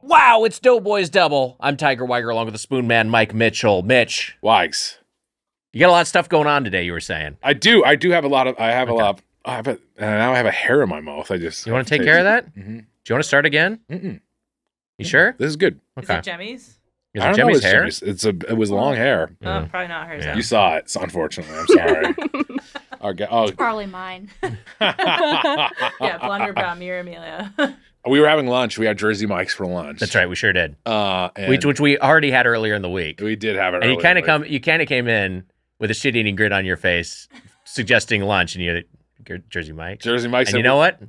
Wow, it's Doughboys Double. I'm Tiger Weiger along with the Spoon Man, Mike Mitchell. Mitch. Wags. You got a lot of stuff going on today, you were saying. I do have a lot of, now I have a hair in my mouth. You want to take care of that? Mm-hmm. Do you want to start again? Mm-mm. You sure? This is good. Okay. Is it Jemmy's? Is it Jimmy's hair? It was long hair. Probably not hers. Yeah. You saw it, unfortunately. I'm sorry. It's probably mine. Yeah, blonde or brown, me or Amelia. We were having lunch. We had Jersey Mike's for lunch. That's right, we sure did. And Which we already had earlier in the week. we did have it. And earlier you kind of came in with a shit-eating grin on your face, suggesting lunch, and you had Jersey Mike. Jersey Mike's. And you know what?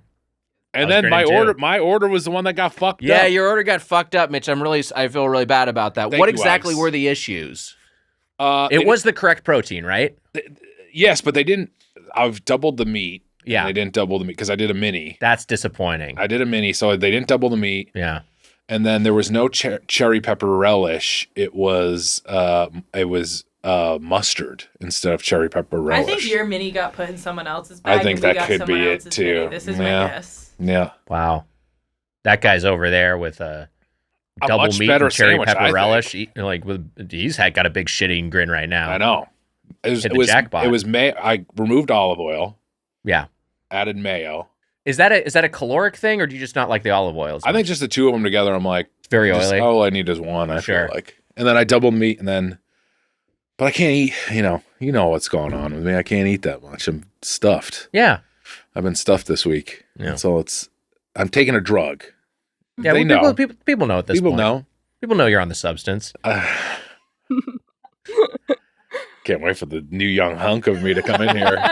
And then my order was the one that got fucked up. Yeah, your order got fucked up, Mitch. I feel really bad about that. Thank What you, exactly Wags. were the issues? It was the correct protein, right? Yes, but they didn't. I've doubled the meat. Yeah. They didn't double the meat because I did a mini. That's disappointing. I did a mini, so they didn't double the meat. Yeah. And then there was no cherry pepper relish. It was mustard instead of cherry pepper relish. I think your mini got put in someone else's bag. I think and we that got could be someone it, else's too. Mini. This is my Yeah. guess. Yeah. Wow. That guy's over there with a double much meat better and cherry sandwich, I pepper think. relish. He's got a big shitting grin right now. I know. Hit the jackpot. It was I removed olive oil, Yeah. added mayo. Is that a caloric thing, or do you just not like the olive oil? I think just the two of them together, I'm like, it's very oily. all I need is one, I Sure. feel like. And then I doubled meat, but I can't eat, you know what's going on with me. I can't eat that much. I'm stuffed. Yeah. I've been stuffed this week. Yeah. So I'm taking a drug. Yeah, They know. People know at this People point. know. People know you're on the substance. Can't wait for the new young hunk of me to come in here.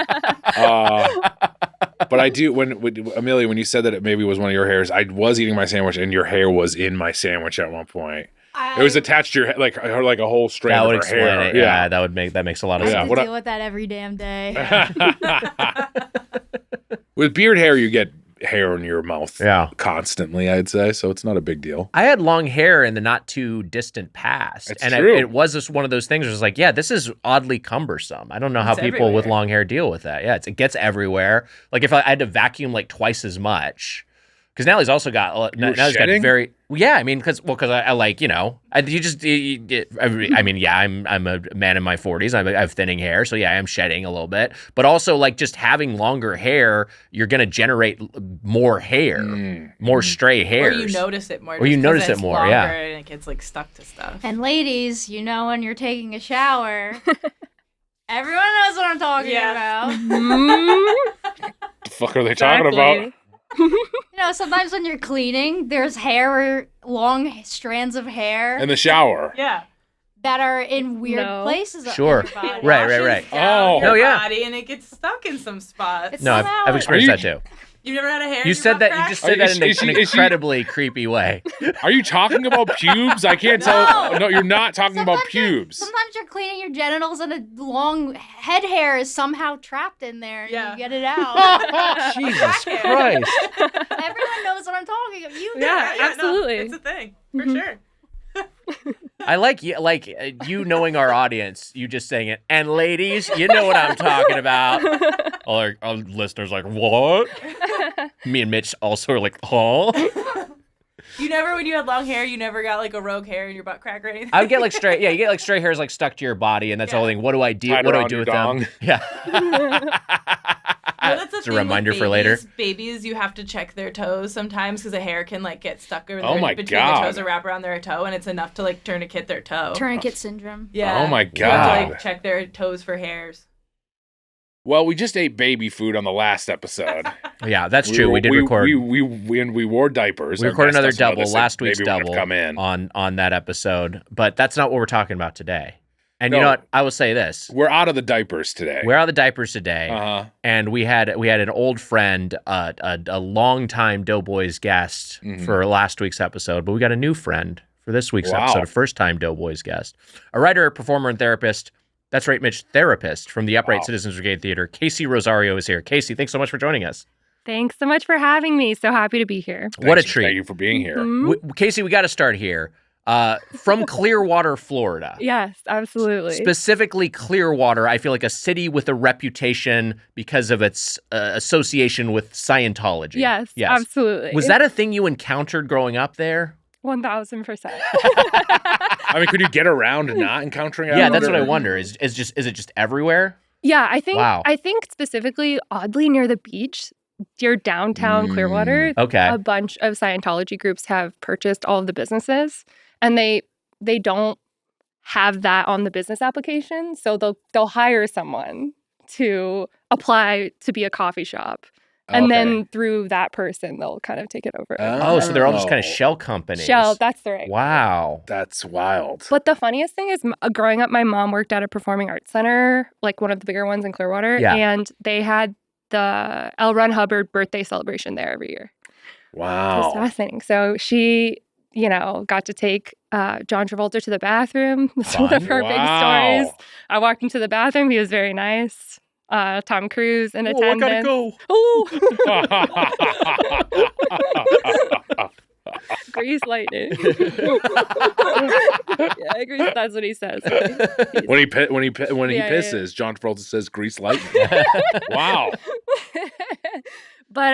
But I do, when Amelia, when you said that it maybe was one of your hairs, I was eating my sandwich and your hair was in my sandwich at one point. It was attached to your head, like a whole strand That would of her explain hair. it. Yeah, that makes a lot of I sense. have to deal with that every damn day. With beard hair, you get hair in your mouth constantly, I'd say. So it's not a big deal. I had long hair in the not too distant past. It's and true. It was just one of those things where it's like, yeah, this is oddly cumbersome. I don't know how It's people with everywhere. long hair deal with that. Yeah, it gets everywhere. Like if I had to vacuum like twice as much. Because Nellie's also got, Nellie's got shedding? very, yeah, I mean, because I like, I'm a man in my 40s. I have thinning hair. So yeah, I am shedding a little bit. But also like just having longer hair, you're going to generate more hair, more stray hairs. Or you notice it more. Or you just 'cause notice it it's more, longer yeah. And it gets like stuck to stuff. And ladies, when you're taking a shower, everyone knows what I'm talking about. The fuck are they talking about? Sometimes when you're cleaning, there's long strands of hair In the shower. Yeah. that are in weird places. Sure. Of your body. Right. Oh. Your Oh, yeah. body and it gets stuck in some spots. It's No, somehow- I've experienced that too. You've never had a hair? You said that. You just said that in Is an she- incredibly creepy way. Are you talking about pubes? I can't tell. No, you're not talking about pubes. Sometimes you're cleaning your genitals and a long head hair is somehow trapped in there and Yeah. you get it out. Jesus Christ! Everyone knows what I'm talking about. You know. Yeah, absolutely. No, it's a thing. For sure. I like you knowing our audience. You just saying it, and ladies, you know what I'm talking about. All our listeners like what? Me and Mitch also are like, huh? You never, when you had long hair, you never got like a rogue hair in your butt crack or anything? I would get like stray. Yeah, you get like stray hairs like stuck to your body, and that's the whole thing. What do I do? Tied What do I around do your with dong. them? Yeah. That's It's a reminder for later. Babies, you have to check their toes sometimes because a hair can like get stuck over Oh my between God. the toes or wrap around their toe, and it's enough to like tourniquet their toe. Tourniquet syndrome. Yeah. Oh my You have to God. like check their toes for hairs. Well, we just ate baby food on the last episode. Yeah, that's true. We did record. We wore diapers. We Our recorded guest another doesn't know double, this, last maybe week's wouldn't have double come in. on that episode, but that's not what we're talking about today. And you No. know what? I will say this. We're out of the diapers today. We're out of the diapers today, Uh-huh. and we had an old friend, a longtime Doughboys guest for last week's episode, but we got a new friend for this week's Wow. episode, a first-time Doughboys guest, a writer, performer, and therapist. That's right, Mitch, therapist from the Upright Wow. Citizens Brigade Theater. Casey Rosario is here. Casey, thanks so much for joining us. Thanks so much for having me. So happy to be here. What a Thanks- treat. Thank you for being here. Mhm. Casey, we got to start here. From Clearwater, Florida. Yes, absolutely. Specifically Clearwater, I feel like a city with a reputation because of its association with Scientology. Yes, absolutely. Was that a thing you encountered growing up there? 1000%. I mean, could you get around not encountering it? Yeah, that's what I wonder. Is it just everywhere? Yeah, I think Wow. I think specifically, oddly, near the beach, near downtown Clearwater, Okay. a bunch of Scientology groups have purchased all of the businesses, and they don't have that on the business application, so they'll hire someone to apply to be a coffee shop. And then through that person, they'll kind of take it over. Oh, so they're all just kind of shell companies. That's the right. Wow. That's wild. But the funniest thing is, growing up, my mom worked at a performing arts center, like one of the bigger ones in Clearwater, and they had the L. Ron Hubbard birthday celebration there every year. Wow. It was fascinating. So she, got to take John Travolta to the bathroom. That's one of her big stories. I walked into the bathroom. He was very nice. Tom Cruise in attendance. I gotta go. Grease lightning. Yeah, I agree. That's what he says. When he pisses, John Travolta says "grease lightning." Wow. But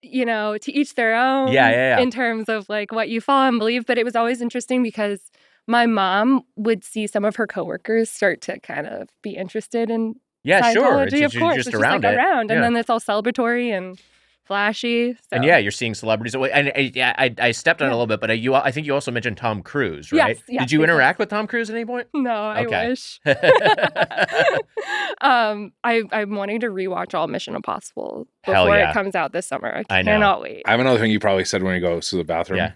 to each their own. Yeah. In terms of like what you follow and believe, but it was always interesting because my mom would see some of her coworkers start to kind of be interested in Sure. Scientology, of course. Just it's around just it. like around, and Yeah. then it's all celebratory and flashy. So. And you're seeing celebrities. And I stepped on it a little bit, but I think you also mentioned Tom Cruise, right? Yes, Did you interact with Tom Cruise at any point? No, I Okay. wish. I'm wanting to rewatch all Mission Impossible Hell before yeah. it comes out this summer. I know. Cannot wait. I have another thing you probably said when you go to the bathroom. Yeah.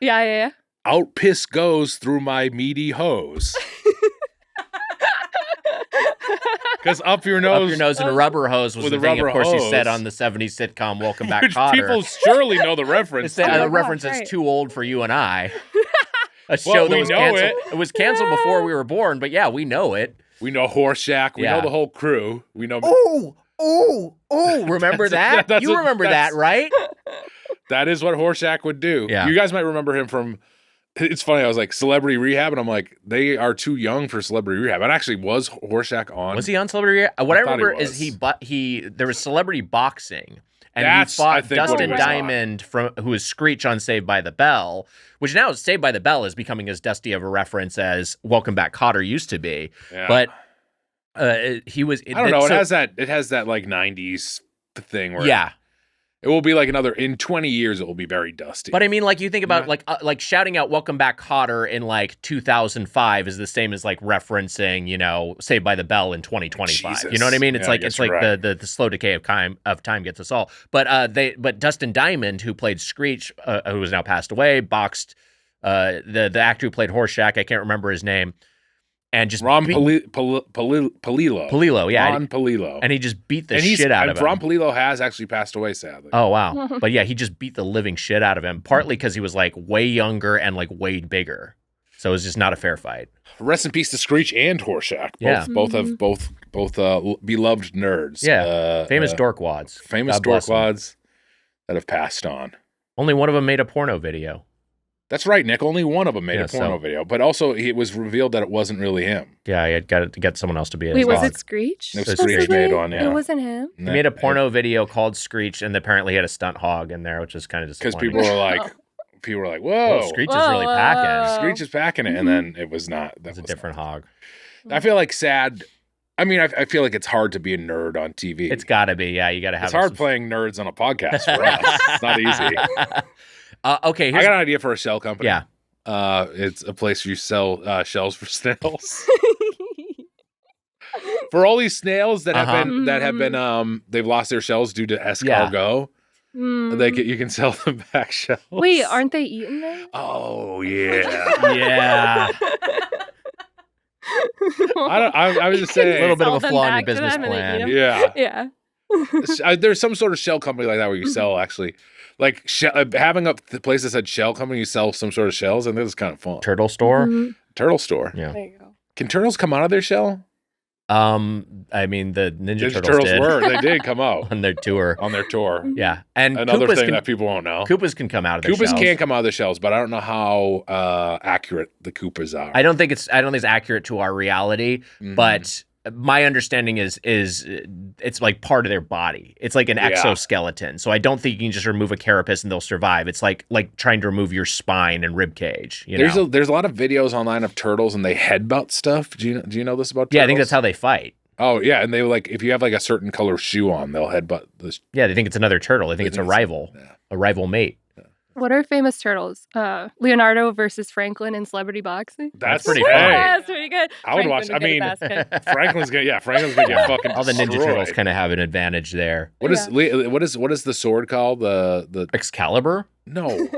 Yeah. Out piss goes through my meaty hose. Because up your nose and a rubber hose was with the a thing, of rubber course, you said hose. on the 70s sitcom Welcome Back, which Kotter. people surely know the reference. The my reference gosh, is right. Too Old for You and I. A show Well, that we was know canceled. it. It was canceled before we were born, but yeah, we know it. We know Horseshack. We Yeah. know the whole crew. We know Oh, remember that? that's You what- remember that, that's- right? that is what Horseshack would do. Yeah. You guys might remember him from. It's funny. I was like Celebrity Rehab, and I'm like, they are too young for Celebrity Rehab. It actually was Horseshack on. Was he on Celebrity Rehab? What I thought he remember is there was Celebrity Boxing. And That's, he fought I think, what Dustin he was on. Diamond, who was Screech on Saved by the Bell, which now Saved by the Bell is becoming as dusty of a reference as Welcome Back, Kotter used to be. Yeah. But he was. I don't know. It has that like '90s thing where Yeah. it will be like in 20 years it will be very dusty. But I mean, like you think about like shouting out "Welcome Back, Kotter" in like 2005 is the same as like referencing Saved by the Bell in 2025. Jesus. You know what I mean? It's Yeah, I like guess it's like you're right. the slow decay of time gets us all. But Dustin Diamond, who played Screech, who has now passed away, boxed the actor who played Horseshack. I can't remember his name. And just Ron Palillo. Palillo. Yeah, Ron Palillo. and he just beat the shit out of him. Ron Palillo has actually passed away, sadly. Oh, wow. But yeah, he just beat the living shit out of him, partly because he was like way younger and like way bigger. So it was just not a fair fight. Rest in peace to Screech and Horseshack. Yeah. Both beloved nerds. Yeah. Famous dorkwads. Famous God bless them. dorkwads that have passed on. Only one of them made a porno video. That's right, Nick. Only one of them made Yeah, a porno video, but also it was revealed that it wasn't really him. Yeah, I had got to get someone else to be his Wait, was dog. it Screech? It was Screech Possibly? made one, yeah. It wasn't him. He made a porno video called Screech, and apparently he had a stunt hog in there, which is kind of because disappointing. people were like, "Whoa, Whoa, Screech is really packing. Screech is packing it," and then it was not. That It's a was different hog. I feel like sad. I mean, I feel like it's hard to be a nerd on TV. It's got to be. Yeah, you got to have It's hard some- playing nerds on a podcast for us. It's not easy. Okay, I here's got an idea for a shell company. Yeah. It's a place where you sell shells for snails. For all these snails that have been they've lost their shells due to escargot. You can sell them back shells. Wait, aren't they eating them? Oh yeah. yeah. I was just saying A little bit of a Sell them flaw in your back to business them and they plan. eat 'em. Yeah. Yeah. There's some sort of shell company like that where you sell actually, like having a place that said shell company, you sell some sort of shells, and this is kind of fun. Turtle store. Mhm. Turtle store. Yeah. There you go. Can turtles come out of their shell? I mean, the Ninja Ninja Turtles Turtles did they did come out on their tour. on their tour. Yeah, and Another Koopas thing can, that people won't know. Koopas can come out of their Koopas shells. can come out of the shells, but I don't know how accurate the Koopas are. I don't think it's accurate to our reality, Mhm. but my understanding is it's like part of their body. It's like an Yeah. exoskeleton. So I don't think you can just remove a carapace and they'll survive. It's like trying to remove your spine and rib cage. There's a lot of videos online of turtles and they headbutt stuff. Do you know this about turtles? Yeah, I think that's how they fight. Oh yeah, and they like if you have like a certain color shoe on, they'll headbutt this. Yeah, they think it's another turtle. They think it's a rival, a rival mate. What are famous turtles? Leonardo versus Franklin in celebrity boxing. That's pretty hey, funny. That's pretty good. I would watch. I mean, Franklin's gonna get fucking. All the Ninja destroyed. Turtles kind of have an advantage there. What is the sword called? The Excalibur? no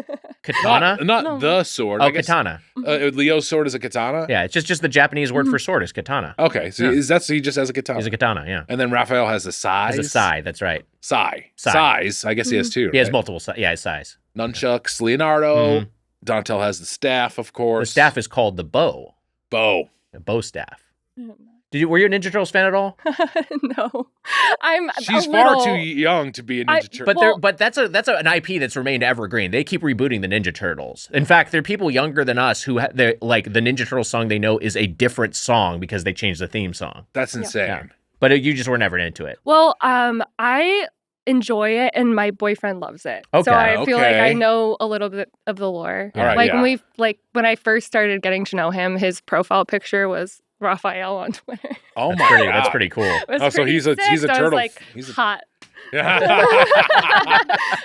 Katana? not No. the sword. Oh, I guess, katana. Leo's sword is a katana. Yeah, it's just the Japanese word for sword is katana. Okay, so he just has a katana. He's a katana, yeah. And then Raphael has a size. He's a sai, that's right. Size. I guess he has two. He has right? multiple his size. Nunchucks. Leonardo. Mhm. Dontel has the staff, of course. The staff is called the bow. Bow. A bow staff. Were you a Ninja Turtles fan at all? No, I'm. She's a far little- too young to be a Ninja Turtle. But that's an IP that's remained evergreen. They keep rebooting the Ninja Turtles. In fact, there are people younger than us who like the Ninja Turtles song they know is a different song because they changed the theme song. That's insane. Yeah. But you just were never into it. Well, I enjoy it, and my boyfriend loves it. Okay. So I feel like Okay. I know a little bit of the lore. All right, like yeah. when I first started getting to know him, his profile picture was Raphael on Twitter. Oh That's my pretty, god. that's pretty cool. It was Oh, so pretty he's a sick. turtle. I was like, He's a- hot.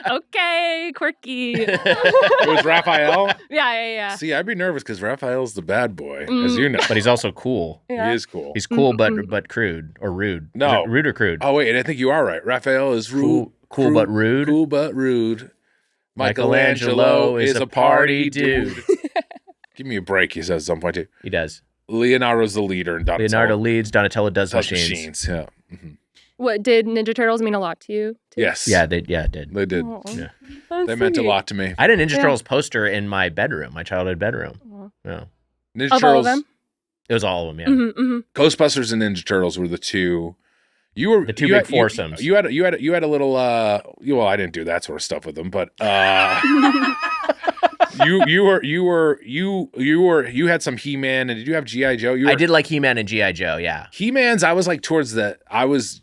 Okay, quirky. It was Raphael. Yeah. See, I'd be nervous because Raphael's the bad boy, as you know. But he's also cool. Yeah. He is cool. He's cool, but crude or rude. No. Is it rude or crude. Oh wait, I think you are right. Raphael is rude. Cool but rude. Cool but rude. Michelangelo is a party dude. Give me a break, he says at some point too. He does. Leonardo's the leader and Donatello Leonardo leads. Donatello does does machines. Yeah. Mhm. What did Ninja Turtles mean a lot to you? Too? Yes. Yeah, it did. They did. Aw. Yeah. That's They meant a sweet. lot to me. I had a Ninja Yeah. Turtles poster in my bedroom, my childhood bedroom. Aw. Yeah. Ninja Of all Turtles, of them? It was all of them, yeah. Mm-hmm. Ghostbusters and Ninja Turtles were the two. You were The two you big had- foursomes. You had a little. Well, I didn't do that sort of stuff with them, but you had some He-Man, and did you have GI Joe? I did like He-Man and G.I. Joe, yeah. He-Man's. I was like towards the. I was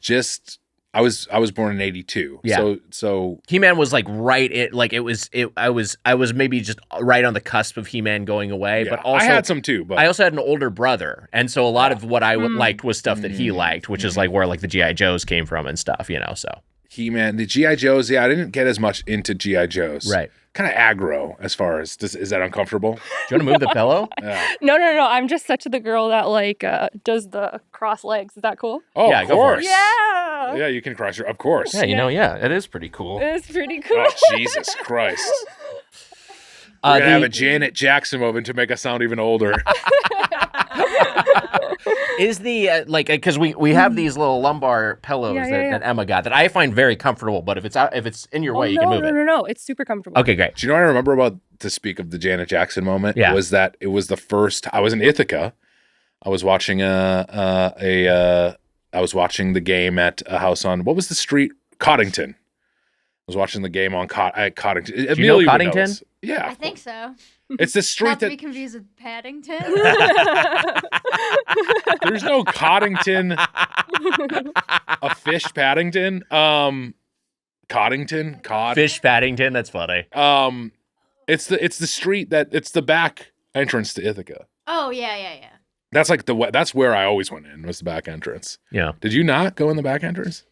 born in '82. Yeah. So He-Man was like I was maybe just right on the cusp of He-Man going away, yeah, but also I had some too. But I also had an older brother, and so a lot of what I liked was stuff that he Mm. liked, which is like where like the GI Joes came from and stuff, So He-Man, the GI Joes. Yeah, I didn't get as much into GI Joes. right. Kind of aggro as far as is that uncomfortable? Do you want to move the pillow? Yeah. No. I'm just such the girl that like does the cross legs. Is that cool? Oh, Yeah, of go for it. course. Yeah. Yeah, you can cross your. Of course. Yeah, it is pretty cool. It's pretty cool. Oh, Jesus Christ. We're going to have a Janet Jackson moment to make us sound even older. Is the because we have these little lumbar pillows Yeah. that Emma got that I find very comfortable, but if it's in your way, you can move it. No. It's super comfortable. Okay, great. Do you know what I remember about to speak of the Janet Jackson moment? Yeah. Was that it was the first. I was in Ithaca. I was watching I was watching the game at a house on what was the street? Coddington. I was watching the game on at Coddington. you know Amelia would Coddington? this. Yeah. I think so. It's the street Not to that be confused with Paddington. there's no Coddington. A fish Paddington. Coddington. Cod. Fish Paddington, that's funny. It's the street it's the back entrance to Ithaca. Oh yeah. That's like that's where I always went in was the back entrance. Yeah. Did you not go in the back entrance?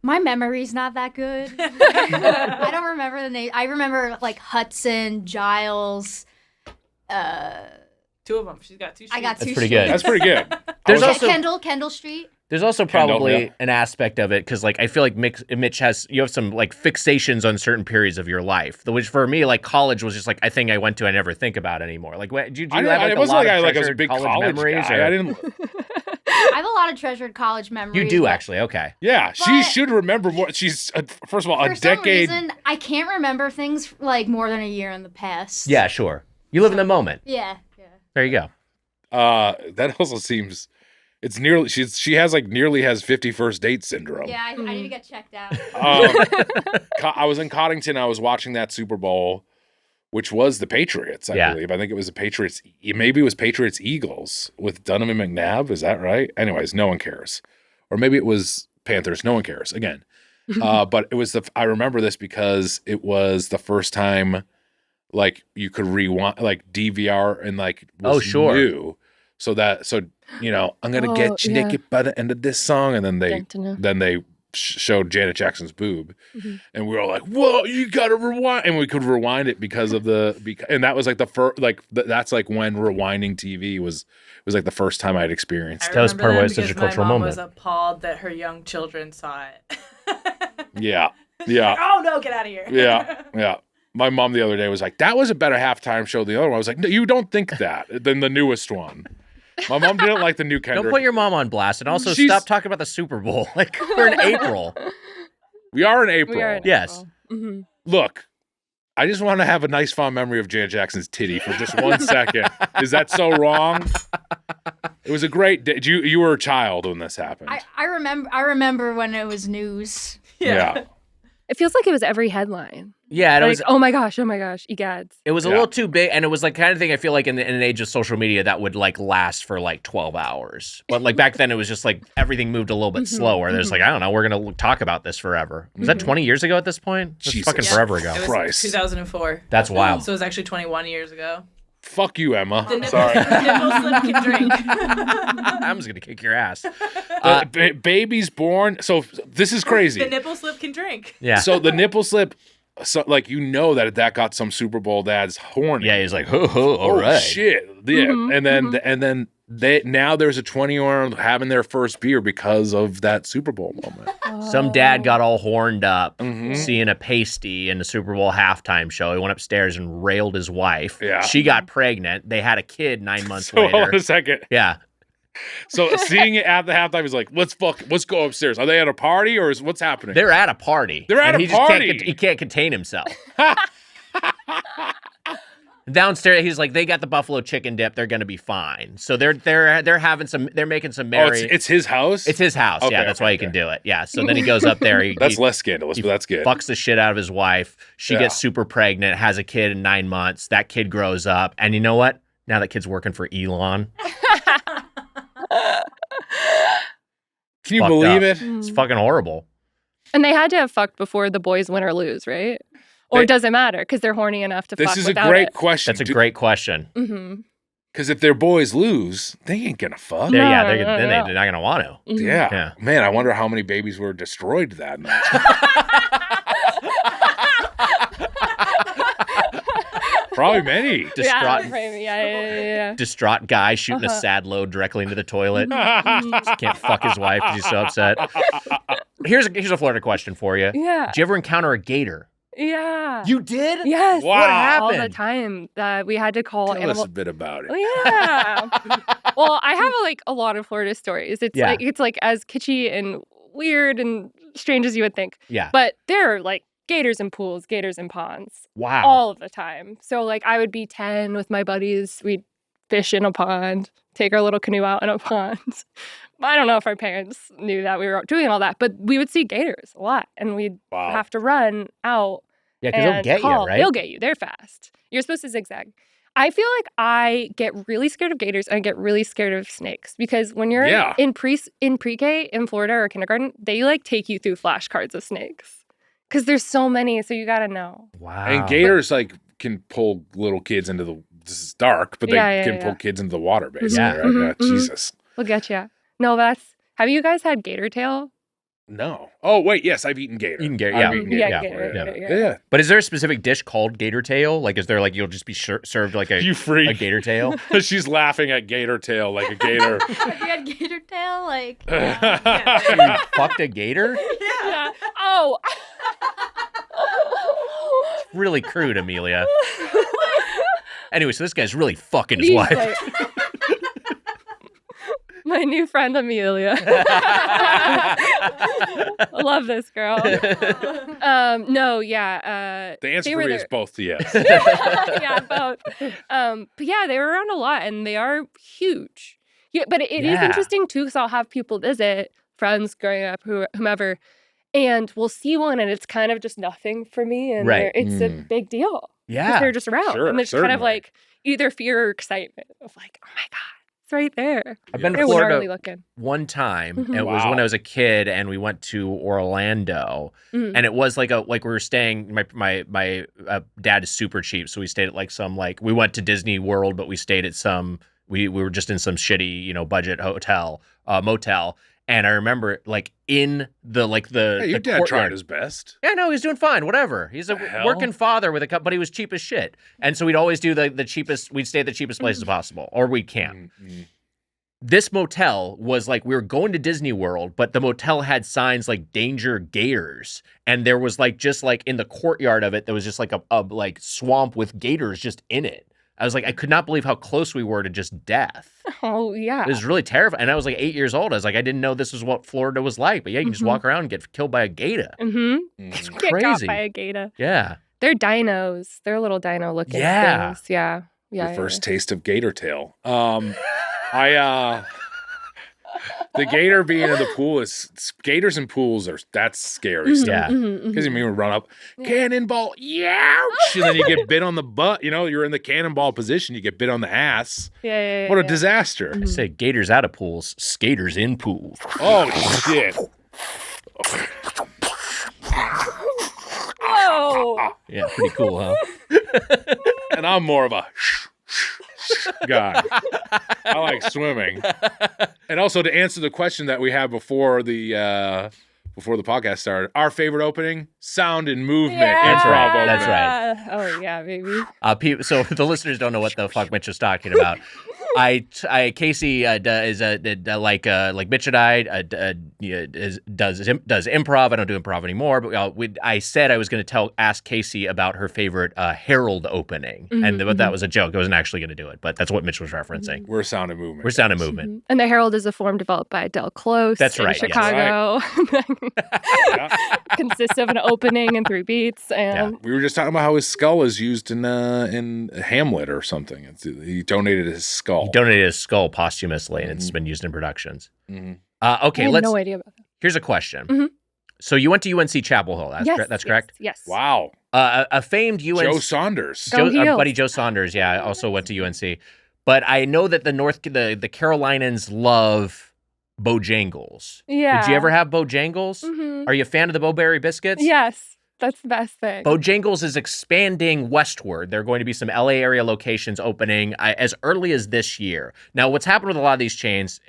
My memory's not that good. I don't remember the name. I remember like Hudson, Giles. Two of them. She's got two. I got That's two. pretty good. That's pretty good. There's I was- also- Kendall Street. There's also Kendall, probably yeah. an aspect of it because, like, I feel like Mitch has you have some like fixations on certain periods of your life, which for me, like, college was just like a thing I went to I never think about anymore. Like, what, do you have like it a wasn't lot like of I was a treasured big college memories? guy. or- I didn't. I have a lot of treasured college memories. You do but actually. Okay. Yeah, she But- should remember more. She's first of all For a some decade. reason, I can't remember things like more than a year in the past. Yeah, sure. You live in the moment. Yeah. There you go. That also seems It's nearly she has like nearly has 50 first date syndrome. Yeah, I need to get checked out. I was in Coddington. I was watching that Super Bowl, which was the Patriots, I believe. I think it was the Patriots. Maybe it was Patriots Eagles with Donovan McNabb. Is that right? Anyways, no one cares. Or maybe it was Panthers. No one cares. Again, but it was I remember this because it was the first time like you could rewind, like DVR and like was new. So I'm gonna get you naked by the end of this song, and then they showed Janet Jackson's boob, and we were all like, "Whoa, you gotta rewind!" And we could rewind it because of and that was like the first, like that's like when rewinding TV was like the first time I'd experienced. That was part of why it's such a cultural moment. My mom was appalled that her young children saw it. Yeah. Oh no, get out of here. Yeah. My mom the other day was like, "That was a better halftime show than the other one." I was like, "No, you don't think that than the newest one." My mom didn't like the new Kendrick. Don't put your mom on blast, and also stop talking about the Super Bowl. Like, we're in April. We are in April. Yes. Mm-hmm. Look, I just want to have a nice fond memory of Janet Jackson's titty for just 1 second. Is that so wrong? It was a great day. You were a child when this happened. I remember when it was news. Yeah. It feels like it was every headline. Yeah, and like, it was. Oh my gosh, egads. It was a little too big, and it was like kind of thing I feel like in an age of social media that would like last for like 12 hours. But like back then, it was just like everything moved a little bit slower. There's like, I don't know, we're gonna talk about this forever. Was that 20 years ago at this point? It's fucking forever ago. It was Christ. 2004. That's wild. So it was actually 21 years ago. Fuck you, Emma. Sorry. The nipple slip can drink. I'm just gonna kick your ass. Baby's born. So this is crazy. The nipple slip can drink. Yeah. So the nipple slip. So like that got some Super Bowl dads horny. Yeah, he's like, all right. Shit. Yeah. And then now there's a 20-year-old having their first beer because of that Super Bowl moment. Some dad got all horned up seeing a pasty in the Super Bowl halftime show. He went upstairs and railed his wife. Yeah. She got pregnant. They had a kid 9 months So later. hold on a second. Yeah. So seeing it at the halftime is like, let's go upstairs. Are they at a party or what's happening? They're at a party. They're at and a party. He can't contain himself. Downstairs, he's like, they got the buffalo chicken dip. They're gonna be fine. So they're having some. They're making some merry. It's his house. It's his house. Okay, yeah, that's why he can do it. Yeah. So then he goes up there. That's less scandalous, but that's good. Fucks the shit out of his wife. She gets super pregnant. Has a kid in 9 months. That kid grows up, and you know what? Now that kid's working for Elon. Can you believe it? It's fucking horrible. And they had to have fucked before the boys win or lose, right? Or does it matter because they're horny enough to fuck This is a without great it? question. That's a great question. Mm-hmm. Because if their boys lose, they ain't gonna fuck. They're not gonna want to. Mm-hmm. Yeah. Man, I wonder how many babies were destroyed that night. Probably many. Distraught guy shooting a sad load directly into the toilet. Just can't fuck his wife because he's so upset. Here's a Florida question for you. Yeah. Did you ever encounter a gator? Yeah. You did? Yes. Wow. What happened? All the time that we had to call Tell us a bit about it. Yeah. Well, I have a lot of Florida stories. It's like as kitschy and weird and strange as you would think. Yeah. But there are like gators in pools, gators in ponds. Wow. All of the time. So like I would be 10 with my buddies. We'd fish in a pond, take our little canoe out in a pond. I don't know if our parents knew that we were doing all that, but we would see gators a lot, and we'd have to run out. Yeah, because they'll get you, right? They'll get you. They're fast. You're supposed to zigzag. I feel like I get really scared of gators, and I get really scared of snakes because when you're in pre-K in Florida or kindergarten, they like take you through flashcards of snakes because there's so many, so you got to know. Wow. And gators like can pull little kids into the. This is dark, but they can pull kids into the water, basically. Yeah. Right? Mm-hmm, Yeah, Jesus. We'll get you. No, have you guys had gator tail? No. Oh wait, yes, I've eaten gator. Eaten gator, I've eaten gator. Gator. Yeah. But is there a specific dish called gator tail? Like, is there like you'll just be served like a You freak. a gator tail? She's laughing at gator tail like a gator. Have you had gator tail? Like, You fucked a gator? Yeah. Oh. Really crude, Amelia. Anyway, so this guy's really fucking his wife. My new friend Amelia. I love this girl. The answer for me is both yes. Yeah, both. But yeah, they were around a lot, and they are huge. Yeah, but it is Yeah. interesting too, because I'll have people visit, friends growing up, whomever, and we'll see one, and it's kind of just nothing for me, and Right. it's a big deal because Yeah. they're just around, Sure, and there's kind of certainly. like either fear or excitement of like, oh my god, it's right there. I've been to They're Florida gnarly looking. one time. Mhm. And it was when Wow. I was a kid, and we went to Orlando, Mhm. and it was like we were staying. My dad is super cheap, so we stayed at like some we went to Disney World, but we stayed at some. We were just in some shitty budget hotel motel, and I remember like in the Hey, your the dad tried courtyard. his best. Yeah, no, he's doing fine. Whatever. He's a The hell? working father with a cup, but he was cheap as shit. And so we'd always do the cheapest. We'd stay at the cheapest places possible, or we'd camp. Mm-mm. This motel was like we were going to Disney World, but the motel had signs like "Danger Gators," and there was just in the courtyard of it, there was just like a swamp with gators just in it. I was like, I could not believe how close we were to just death. Oh yeah. It was really terrifying. And I was like 8 years old. I was like, I didn't know this was what Florida was like. But yeah, you can just Mhm. walk around and get killed by a gator. Mm-hmm. It's Mm. Get caught crazy. by a gator. Yeah. They're dinos. They're little dino looking Yeah. things. Yeah. Yeah. Your first taste of gator tail. The gator being in the pool gators in pools that's scary stuff. Yeah. Because you mean we run up, Yeah. cannonball, ouch, and then you get bit on the butt. You're in the cannonball position. You get bit on the ass. Yeah. What a disaster! I say gators out of pools, skaters in pools. Oh shit! Whoa. Yeah, pretty cool, huh? And I'm more of a guy. I like swimming. And also to answer the question that we had before the podcast started, our favorite opening, sound and movement. That's right, improv that's opening. right. Oh yeah, baby. So the listeners don't know what the fuck Mitch is talking about. Casey is like Mitch and I does improv. I don't do improv anymore, but I said I was going to ask Casey about her favorite Herald opening, but that was a joke. I wasn't actually going to do it, but that's what Mitch was referencing. We're sound and movement. We're sound and movement. Mhm. And the Herald is a form developed by Del Close. That's in right, yes. Chicago. Yeah. Consists of an opening and 3 beats, and We were just talking about how his skull is used in Hamlet or something. He donated his skull. He donated his skull posthumously, and it's been used in productions. Mhm. Okay, I had let's. no idea about that. Here's a question. Mhm. So you went to UNC Chapel Hill. That's correct. Yes. Wow. A famed UNC. Joe Saunders. Go Our Heels. buddy Joe Saunders, also went to UNC. But I know that the Carolinians love Bojangles. Yeah. Did you ever have Bojangles? Mhm. Are you a fan of the Bowberry biscuits? Yes, that's the best thing. Bojangles is expanding westward. There are going to be some LA area locations opening as early as this year. Now, what's happened with a lot of these chains,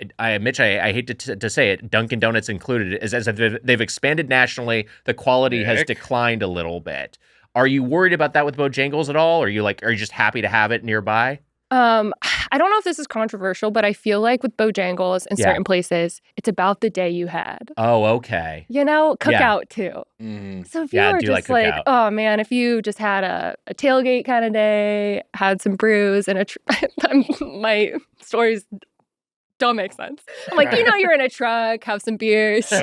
Mitch, I hate to say it, Dunkin' Donuts included, is as they've expanded nationally, the quality has Nick? declined a little bit. Are you worried about that with Bojangles at all? Or are you just happy to have it nearby? I don't know if this is controversial, but I feel like with Bojangles in Yeah. certain places, it's about the day you had. Oh, okay. Cookout too. Mhm. So if Yeah, I you were do just like like, cookout. oh man, if you just had a tailgate kind of day, had some brews and my stories don't make sense. I'm like, you're in a truck, have some beers, go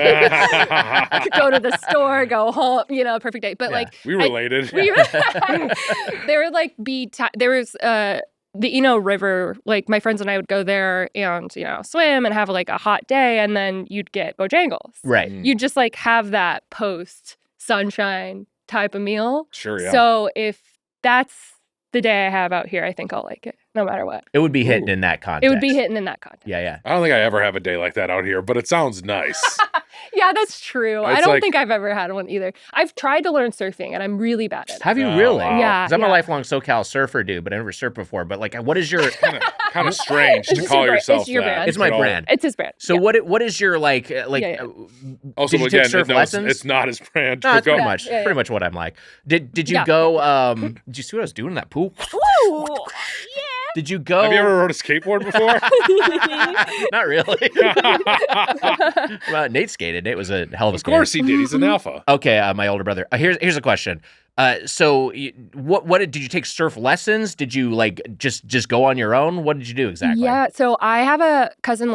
to the store, go home, perfect day. But Yeah. We related. there would there was the river, like my friends and I would go there and swim and have like a hot day, and then you'd get Bojangles. Right. Mm. You'd just like have that post sunshine type of meal. Sure, yeah. So if that's the day I have out here, I think I'll like it no matter what. It would be hitting Ooh. in that context. It would be hitting in that context. Yeah. I don't think I ever have a day like that out here, but it sounds nice. Yeah, that's true. I It's don't like- think I've ever had one either. I've tried to learn surfing and I'm really bad at it. Have you Oh, really? wow. Yeah. Because I'm a lifelong SoCal surfer dude, but I never surfed before. But what is your? kind of strange to It's call your yourself brand. that. It's my but brand. It's his brand. So Yeah. what is your Yeah. Also, did you take again, surf no, lessons? it's not his brand. No, but that's go- pretty much what I'm like. Did you Yeah. go? Did you see what I was doing in that pool? Woo! Did you go? Have you ever rode a skateboard before? Not really. Well, Nate skated. Nate was a hell of a Of skater. course he did. He's an alpha. Okay, my older brother. Here's a question. So what did you take surf lessons? Did you just go on your own? What did you do exactly? Yeah, so I have a cousin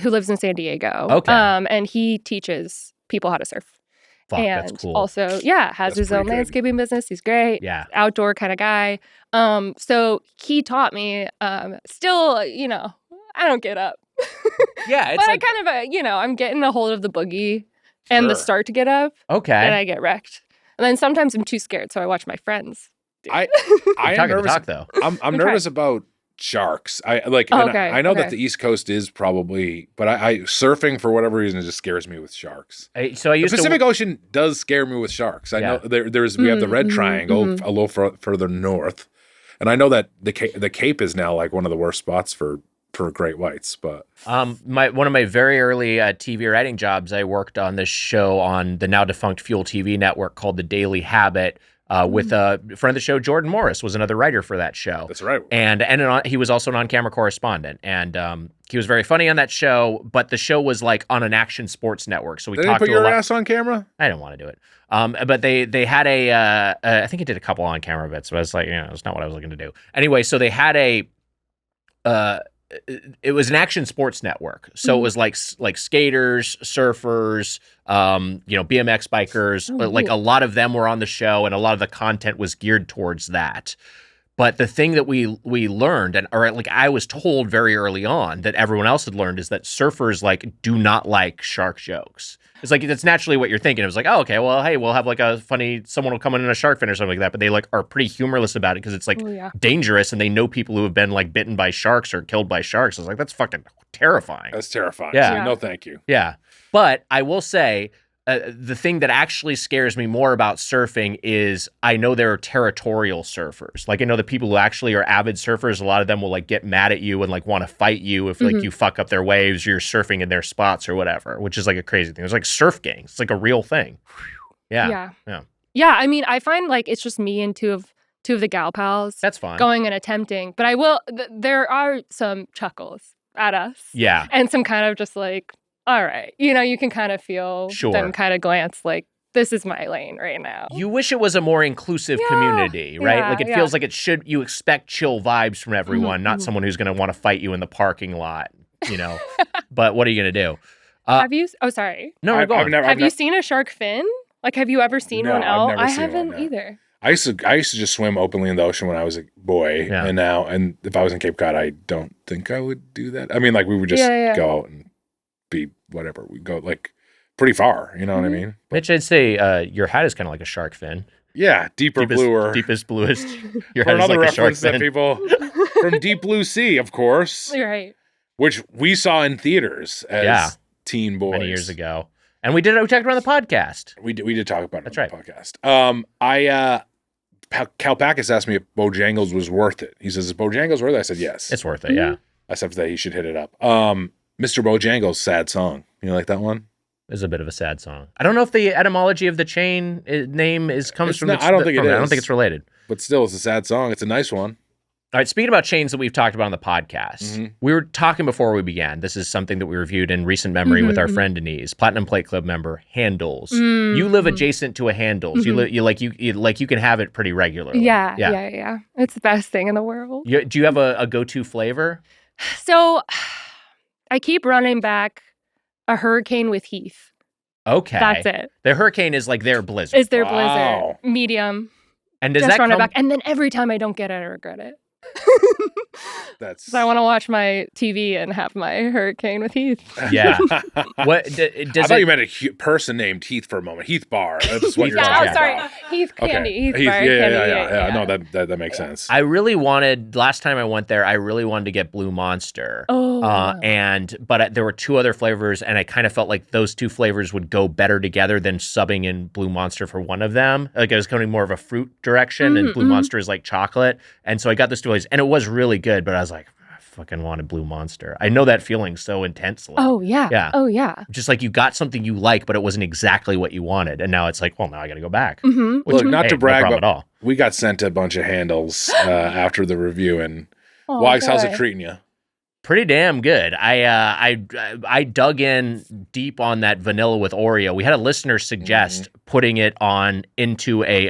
who lives in San Diego. Okay. And he teaches people how to surf. Fuck, and that's cool. also, has That's his own pretty good. landscaping business. He's great. Yeah. Outdoor kind of guy. So he taught me. Still, I don't get up. Yeah, it's But like, I kind of, I'm getting a hold of the boogie and the Sure. start to get up, and okay. I get wrecked. And then sometimes I'm too scared, so I watch my friends. I You're am talking the nervous. talk, though. I'm Okay. nervous about sharks. I like. Oh, and okay, I know that okay. the East Coast is probably, but I surfing for whatever reason just scares me with sharks. So I The used Pacific to. Ocean does scare me with sharks. I Yeah. know there's we have the Red Mhm, Triangle mhm. a little further north, and I know that the Cape is now like one of the worst spots for great whites. But One of my very early TV writing jobs, I worked on this show on the now defunct Fuel TV network called The Daily Habit. With a friend of the show, Jordan Morris, was another writer for that show. that's right. And he was also an on-camera correspondent, and he was very funny on that show. But the show was like on an action sports network, so we They didn't talked put to a your lot. ass on camera. I didn't want to do it. But they had I think it did a couple on-camera bits, but it's like, it's not what I was looking to do. Anyway, so they had it was an action sports network. So it was like skaters, surfers, BMX bikers, Oh, but like neat. a lot of them were on the show, and a lot of the content was geared towards that. But the thing that we learned, or like I was told very early on that everyone else had learned, is that surfers like do not like shark jokes. It's like that's naturally what you're thinking. It was like, oh, okay, well, hey, we'll have like a funny someone will come in a shark fin or something like that. But they like are pretty humorless about it because it's like Oh, yeah. dangerous, and they know people who have been like bitten by sharks or killed by sharks. I was like, that's fucking terrifying. That's terrifying. Yeah. So, Yeah. no, thank you. Yeah. But I will say the thing that actually scares me more about surfing is I know there are territorial surfers. Like I know the people who actually are avid surfers, a lot of them will like get mad at you and like want to fight you if like you fuck up their waves or you're surfing in their spots or whatever, which is like a crazy thing. There's like surf gangs. It's like a real thing. Yeah. Yeah, I mean, I find like it's just me and two of the gal pals That's fine. going and attempting. But I will, there are some chuckles at us. Yeah. And some kind of just like, all right. You can kind of feel Sure. them kind of glance like, this is my lane right now. You wish it was a more inclusive community, right? yeah, Like it yeah. feels like you expect chill vibes from everyone, not mhm. someone who's going to want to fight you in the parking lot, But what are you going to do? Have you, sorry. No, go on. Have you seen a shark fin? Like, have you ever seen No, one I've out? never I seen one, haven't no. either. I used to just swim openly in the ocean when I was a boy, Yeah. and if I was in Cape Cod, I don't think I would do that. I mean, like we would just Yeah. go out and be whatever. We go like pretty far, you know what I mean? Mitch, I'd say your hat is kind of like a shark fin. Yeah, deeper, bluer. Deepest, bluest. Your For head is another like a shark reference that fin. people from Deep Blue Sea, of course, You're right. which we saw in theaters as teen boys Many years ago. And we talked about it on the podcast. We did talk about it That's on the podcast. Kalpakis asked me if Bojangles was worth it. He says, "Is Bojangles worth it?" I said, "Yes." It's worth it, yeah. I said that he should hit it up. Mr. Bojangles' sad song. You like that one? It's a bit of a sad song. I don't know if the etymology of the chain name comes It's from not- the, I don't think it from I don't is. think it's related. But still, it's a sad song. It's a nice one. All right, speaking about chains that we've talked about on the podcast, Mhm. we were talking before we began. This is something that we reviewed in recent memory with our Mhm. friend Denise, Platinum Plate Club member, handles. You live adjacent to a handles. Mhm. You can have it pretty regularly. Yeah. It's the best thing in the world. Do you have a go-to flavor? So I keep running back a hurricane with Heath. Okay. That's it. The hurricane is like their blizzard. Is their Wow. blizzard. Medium. And does Just that run come it back. And then every time I don't get it, I regret it. That's So I want to watch my TV and have my hurricane with Heath. Yeah. What does I thought you meant a person named Heath for a moment. Heath Bar. That's what you're Yeah, talking oh, sorry. about. Heath Candy. Okay. Heath Heath, Bar yeah, Candy. yeah. No, that makes sense. I really wanted, last time I went there, I really wanted to get Blue Monster. Oh. But there were two other flavors, and I kind of felt like those two flavors would go better together than subbing in Blue Monster for one of them. Like I was going more of a fruit direction, and Blue Monster is like chocolate. And so I got those two flavors, and it was really good, but I was like, I fucking wanted Blue Monster. I know that feeling so intensely. Oh, yeah. Yeah. Oh, yeah. Just like you got something you like, but it wasn't exactly what you wanted. And now it's like, well, now I got to go back. Mm-hmm. Look, not to no brag, problem but at all. we got sent a bunch of handles after the review. And Wags, how's it treating you? Pretty damn good. I dug in deep on that vanilla with Oreo. We had a listener suggest putting it into a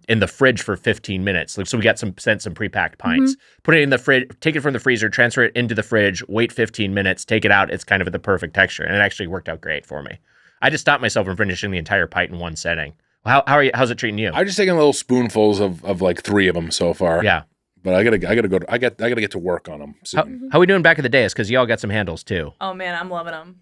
in the fridge for 15 minutes. So we got sent some pre-packed pints. Put it in the fridge, take it from the freezer, transfer it into the fridge, wait 15 minutes, take it out. It's kind of at the perfect texture, and it actually worked out great for me. I just stopped myself from finishing the entire pint in one setting. How are you? How's it treating you? I've just taken little spoonfuls of like 3 of them so far. Yeah. but I gotta go. I gotta get to work on them soon. How we doing back in the days? Because y'all got some handles too. Oh man, I'm loving them.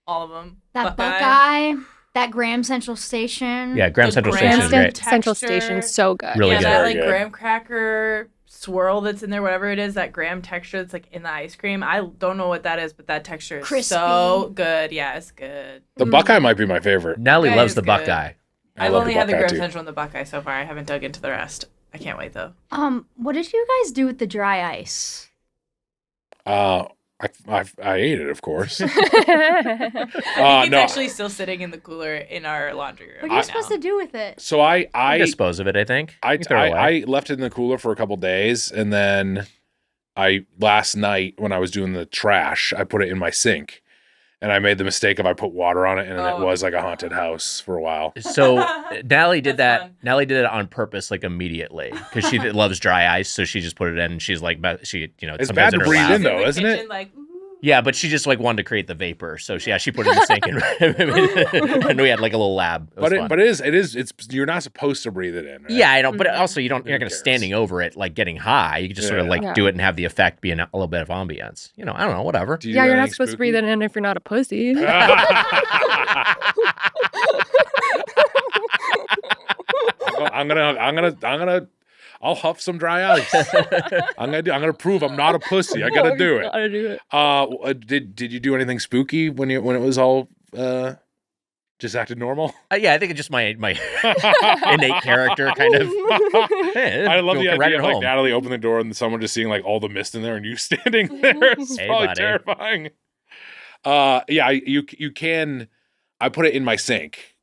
All of them. That Buckeye, that Graham Central Station. Yeah, Graham The Central Graham Station is great. Central Texture. Station, so good. Really yeah, good. that Very like good. graham cracker swirl that's in there, whatever it is, that graham texture that's like in the ice cream. I don't know what that is, but that texture is Crispy. so good. Yeah, it's good. The Buckeye might be my favorite. Nelly Buckeye loves is the good. Buckeye. I've love only had the Buckeye, Graham too. Central and the Buckeye so far. I haven't dug into the rest. I can't wait though. What did you guys do with the dry ice? I ate it, of course. It's No. actually still sitting in the cooler in our laundry room. What are you right supposed now. to do with it? So I Dispose of it, I think. I, You can throw it away. I left it in the cooler for a couple days, and then last night when I was doing the trash, I put it in my sink, and I made the mistake of I put water on it, and it Oh. was like a haunted house for a while. So Nally did That's that. fun. Nally did it on purpose, like immediately, because she loves dry ice. So she just put it in, and she's like, It's sometimes bad to her breathe lap. in, though, the isn't it? kitchen, like, ooh. Yeah, but she just like wanted to create the vapor, so she put it in the sink, and we had like a little lab. It was fun. But it is you're not supposed to breathe it in. Right? Yeah, I don't. But also, you're not Who going to cares? standing over it like getting high. You can just sort of Yeah. like Yeah. do it and have the effect be a little bit of ambience. I don't know, whatever. Do you Yeah, do you're not anything supposed to breathe spooky? it in if you're not a pussy. I'll huff some dry ice. I'm gonna prove I'm not a pussy. I gotta do it. Gotta do it. Did you do anything spooky when it was all just acted normal? Yeah, I think it's just my innate character kind of. Hey, I love the go right idea at of like home. Natalie opening the door and someone just seeing like all the mist in there and you standing there. It's Hey, probably buddy. terrifying. You can. I put it in my sink,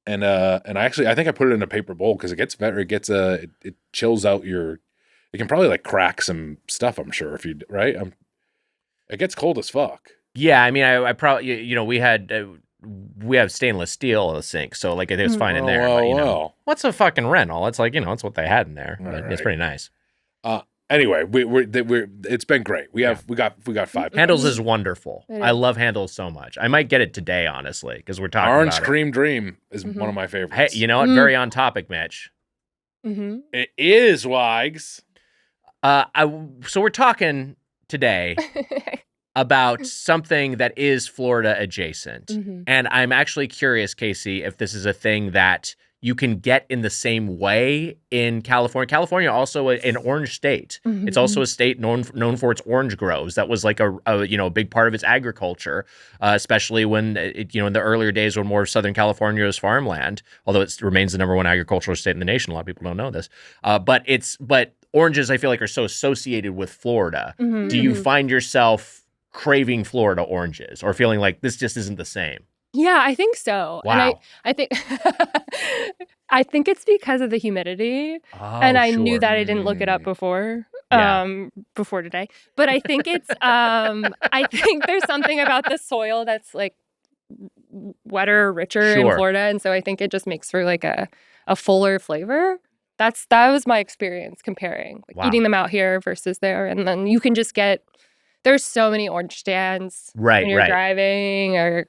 and I think I put it in a paper bowl because it gets better. It chills out your. It can probably like crack some stuff. I'm sure if you right. It gets cold as fuck. Yeah, I mean, I probably we have stainless steel in the sink, so like it was fine in there. But, Well. what's a fucking rental? It's like it's what they had in there. All But right. It's pretty nice. Anyway, we're it's been great. We got 5 Handles is wonderful. It I is. love Handles so much. I might get it today, honestly, because we're talking Orange about Cream Dream is one of my favorites. it. Hey, you know what? Very on topic, Mitch. Mm-hmm. It is Wags. So we're talking today about something that is Florida adjacent. Mhm. And I'm actually curious, Casey, if this is a thing that you can get in the same way in California. California also an orange state. It's also a state known for its orange groves. That was like a big part of its agriculture, especially when in the earlier days when more of Southern California was farmland. Although it remains the number one agricultural state in the nation. A lot of people don't know this, but oranges I feel like are so associated with Florida. Mhm. Do you find yourself craving Florida oranges or feeling like this just isn't the same? Yeah, I think so. Wow. And I think I think it's because of the humidity. And I knew that I didn't look it up before. Yeah. Before today. But I think it's I think there's something about the soil that's like wetter, richer in Sure. Florida. And so I think it just makes for like a fuller flavor. That was my experience comparing like Wow. eating them out here versus there. And then you can just there's so many orange stands Right, when you're right. driving or,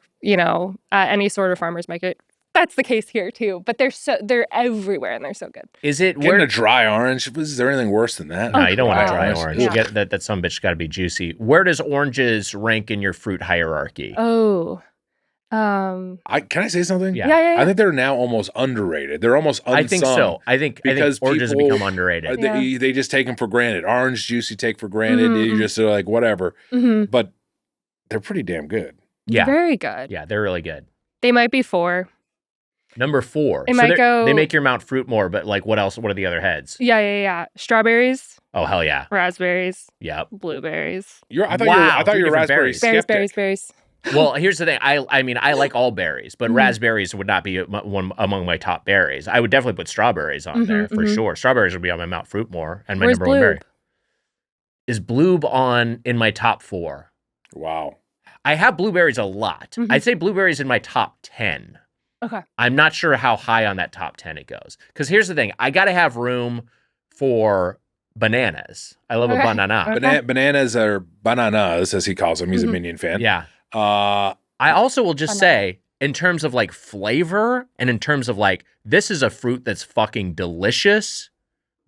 any sort of farmer's market. That's the case here too. But they're everywhere and they're so good. Is it Getting where? a dry orange. Is there anything worse than that? No, you don't want a dry Gosh. orange. Yeah. You get that some bitch got to be juicy. Where does oranges rank in your fruit hierarchy? Oh. Can I say something? Yeah. Yeah. I think they're now almost underrated. They're almost unsung. I think so. I think Because oranges people- become underrated. They just take them for granted. Orange juice you take for granted. Mhm. You just are like whatever. Hmm. But they're pretty damn good. Yeah. Very good. Yeah, they're really good. They might be 4. Number 4. It might they're- go- They make your Mount Fruitmore, but like what else? What are the other heads? Yeah. Strawberries, Oh hell yeah. raspberries, Yep. blueberries. I thought Wow, you were 3 different raspberry berries. Berries, skeptic. berries. Well, here's the thing. I mean, I like all berries, but Mhm. raspberries would not be one among my top berries. I would definitely put strawberries on there for mhm. sure. Strawberries would be on my Mount Fruitmore and my Where's number one berry. Bloob? Is Bloob in my top 4? Wow. I have blueberries a lot. Mhm. I'd say blueberries in my top 10. Okay. I'm not sure how high on that top 10 it goes. Because here's the thing. I got to have room for bananas. I love a Okay. banana. Okay. Bananas are bananas, as he calls them. He's a Mhm. Minion fan. Yeah. Uh, I also will just Banana. say, in terms of like flavor and in terms of like, this is a fruit that's fucking delicious.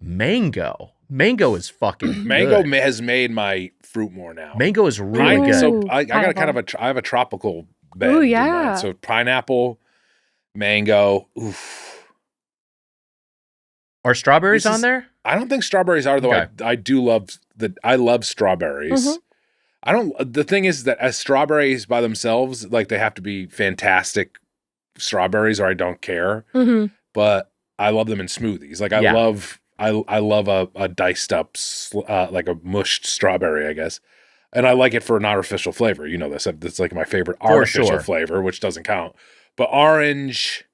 Mango. Mango is fucking Mango good. has made my fruit more now. Mango is really good. So I got a Pineapple. I have a tropical bed. Ooh, in yeah. mine. So pineapple, mango. Oof. Are strawberries This on is- there? I don't think strawberries are though. Okay. I do love I love strawberries. Mhm. I don't. The thing is that as strawberries by themselves, like they have to be fantastic strawberries, or I don't care. Mm-hmm. But I love them in smoothies. Like I Yeah. love a diced up like a mushed strawberry, I guess. And I like it for an artificial flavor. You know this. That's like my favorite For artificial sure. flavor, which doesn't count. But orange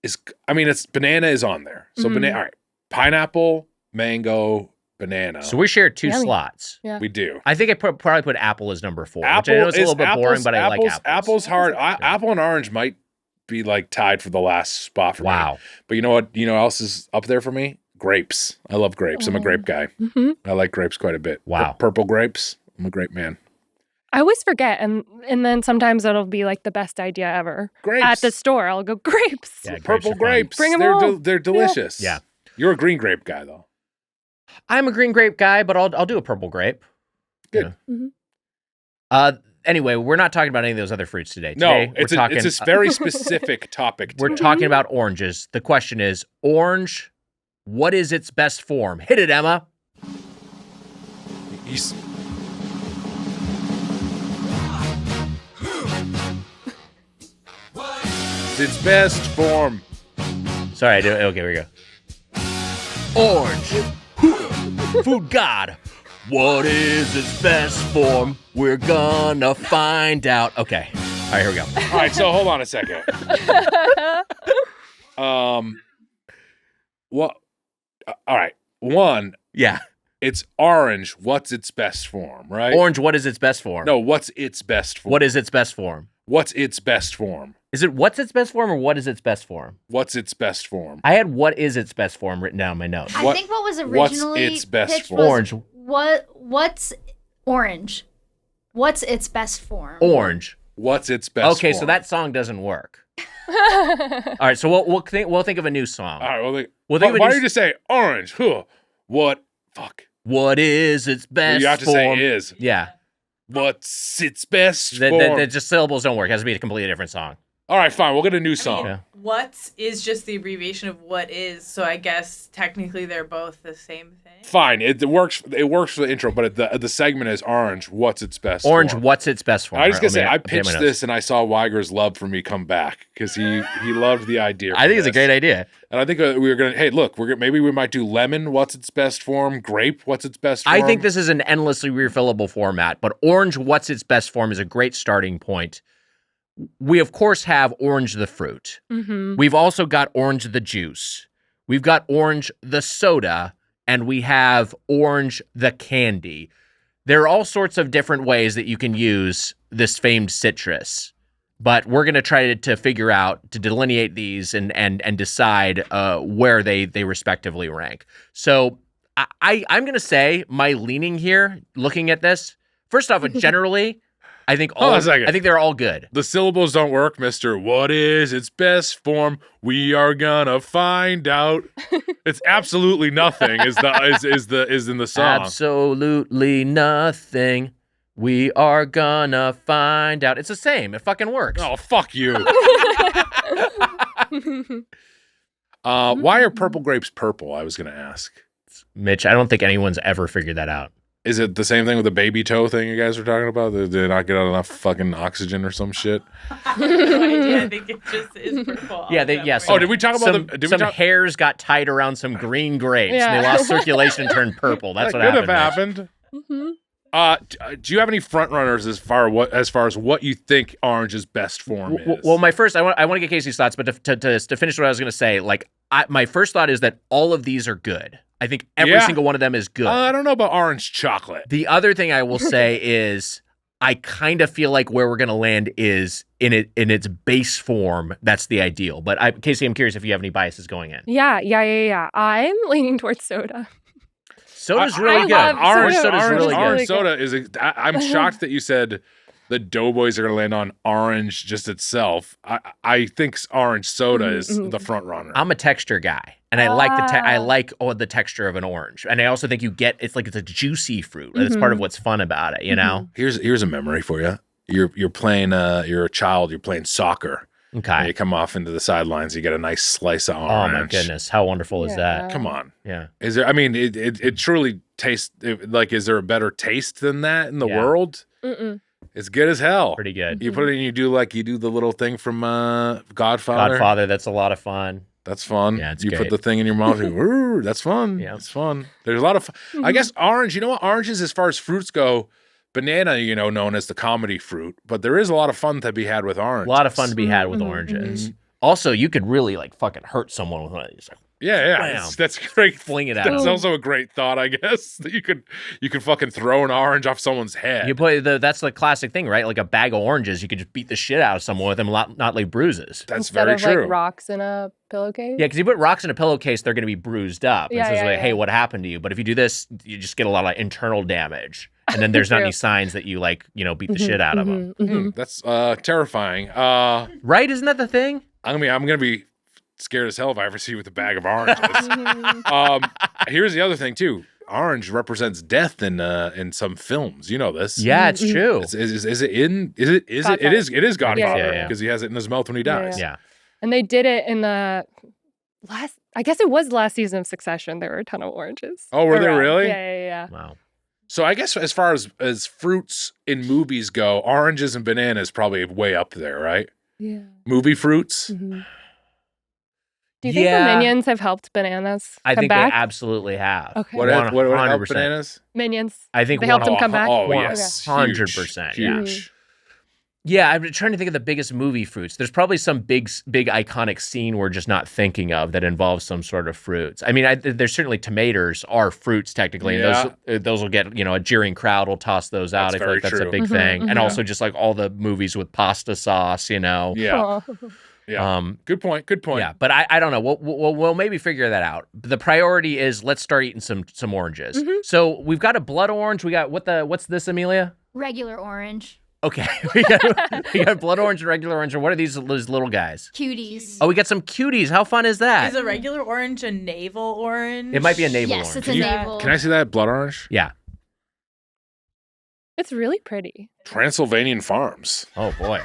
is. I mean, it's banana is on there. So Mhm. banana. All right, pineapple, mango, banana. So we share 2 Yummy. slots. Yeah. we do. I think I probably put apple as number 4, which I know is a little bit boring, but I like apples. Apple's hard. Apples Apple and orange might be like tied for the last spot for me. Wow. But you know what? You know what else is up there for me? Grapes. I love grapes. I'm a grape guy. Mm-hmm. I like grapes quite a bit. Wow. Purple grapes. I'm a grape man. I always forget, and then sometimes it'll be like the best idea ever. Grapes. At the store, I'll go grapes. Yeah, grapes Purple are fun. grapes. Bring 'em they're all. they're delicious. Yeah. You're a green grape guy though. I'm a green grape guy, but I'll do a purple grape. Good. Mhm. Anyway, we're not talking about any of those other fruits today. No, Today, it's we're talking, a very specific topic. we're today. talking about oranges. The question is, orange, what is its best form? Hit it, Emma. You s- Its best form. Sorry, okay, here we go. Orange. Food god. What is its best form? We're gonna find out. Okay. All right, here we go. All right, so hold on a second. What? All right. One, Yeah. it's orange. What's its best form, right? Orange, what is its best form? No, what's its best form? What is its best form? What's its best form? Is it what's its best form or what is its best form? What's its best form? I had what is its best form written down in my notes. I What- think what was what's originally its best pitched form? was Orange. what's orange? What's its best form? Orange. What's its best Okay, form? so that song doesn't work. All right, so we'll think of a new song. All right, well, We'll think of a why new do you just say orange? Huh. What? Fuck. What is its best You have to form? say is. Yeah. What's its best The form? just syllables don't work. It has to be a completely different song. All right, fine. We'll get a new song. Yeah. What is just the abbreviation of what is, so I guess technically they're both the same thing. Fine. It works. It works for the intro, but the segment is orange. What's its best Orange, form? what's its best form? I just All gotta right, say, I let me get my pitched notes. this and I saw Weiger's love for me come back because he loved the idea. I think it's a great idea. And I think we were gonna. Hey, look, maybe we might do lemon. What's its best form? Grape. What's its best form? I think this is an endlessly refillable format, but orange, what's its best form is a great starting point. We, of course, have orange the fruit. Mm-hmm. We've also got orange the juice. We've got orange the soda, and we have orange the candy. There are all sorts of different ways that you can use this famed citrus, but we're going to try to figure out, to delineate these and decide where they respectively rank. So I'm going to say my leaning here, looking at this, first off, generally, I think Hold on a second. I think they're all good. the syllables don't work, Mister. What is its best form? We are gonna find out. It's absolutely nothing. Is in the song. Absolutely nothing. We are gonna find out. It's the same. It fucking works. Oh, fuck you. Why are purple grapes purple? I was gonna ask. Mitch, I don't think anyone's ever figured that out. Is it the same thing with the baby toe thing you guys were talking about? Did they not get enough fucking oxygen or some shit? I have no idea. I think it just is purple. Yeah, Oh, did we talk about some, Did we some talk? hairs got tied around some green grapes and they Yeah. lost circulation and turned purple. That's that what could happened. have happened. Mm-hmm. Do you have any front runners as far as what you think Orange's best form is? Well, my first, I want to get Casey's thoughts, but to finish what I was going to say, like my first thought is that all of these are good. I think every Yeah. single one of them is good. I don't know about orange chocolate. The other thing I will say is I kind of feel like where we're going to land is in its base form. That's the ideal. But Casey, I'm curious if you have any biases going in. Yeah. I'm leaning towards soda. Soda's I really good. love Orange soda. soda's really good. Orange good. soda is. I'm shocked that you said the Doughboys are going to land on orange just itself. I think orange soda is the front runner. I'm a texture guy, and I like the texture of an orange, and I also think it's a juicy fruit. That's part of what's fun about it, you know. Here's a memory for you. You're playing. You're a child. You're playing soccer. Okay. And you come off into the sidelines. You get a nice slice of orange. Oh my goodness, how wonderful is that? Come on. Yeah. Is there? I mean, it truly tastes like. Is there a better taste than that in the world? Mm-mm. It's good as hell. Pretty good. You put it in. You do the little thing from Godfather. Godfather. That's a lot of fun. That's fun. Yeah, it's you great. put the thing in your mouth. That's fun. Yeah. It's fun. There's a lot of I guess orange, you know what? Oranges, as far as fruits go, banana, known as the comedy fruit, but there is a lot of fun to be had with orange. A lot of fun to be had with oranges. Also, you could really fucking hurt someone with one of these. Yeah. That's great. Fling it at That's them. also a great thought, I guess. That you could fucking throw an orange off someone's head. You put that's the classic thing, right? Like a bag of oranges, you could just beat the shit out of someone with them, not leave bruises. That's Instead very of true. like rocks in a pillowcase. Yeah, because you put rocks in a pillowcase, they're going to be bruised up. Yeah, and so it's yeah, like, yeah. hey, what happened to you? But if you do this, you just get a lot of internal damage, and then there's not True. any signs that you beat the shit out of them. That's terrifying. Right? Isn't that the thing? I'm gonna be scared as hell if I ever see you with a bag of oranges. Here's the other thing too. Orange represents death in some films. You know this. Yeah, it's true. Is it in? Is it? It is Godfather because Yeah. he has it in his mouth when he dies. Yeah. And they did it in the I guess it was last season of Succession. There were a ton of oranges. Oh, were there really? Yeah. Wow. So I guess as far as fruits in movies go, oranges and bananas probably way up there, right? Yeah. Movie fruits. Do you think the Minions have helped bananas I come think back? they absolutely have. Okay. What help 100%. bananas? Minions. I think they helped them come back. Oh, Wow. yes. 100%, yeah. Huge. Yeah, I'm trying to think of the biggest movie fruits. There's probably some big iconic scene we're just not thinking of that involves some sort of fruits. I mean, there's certainly tomatoes are fruits technically, and those will get a jeering crowd will toss those out. That's I feel very like that's true. a big thing, and also just like all the movies with pasta sauce, Yeah. Oh. Yeah. Good point. Yeah, but I don't know. We'll maybe figure that out. The priority is let's start eating some oranges. So we've got a blood orange. We got what's this, Amelia? Regular orange. Okay, we got blood orange and regular orange. And what are these little guys? Cuties. Oh, we got some cuties. How fun is that? Is a regular orange a navel orange? It might be a navel Yes, orange. it's a navel. Can I see that blood orange? Yeah. It's really pretty. Transylvanian Farms. Oh boy.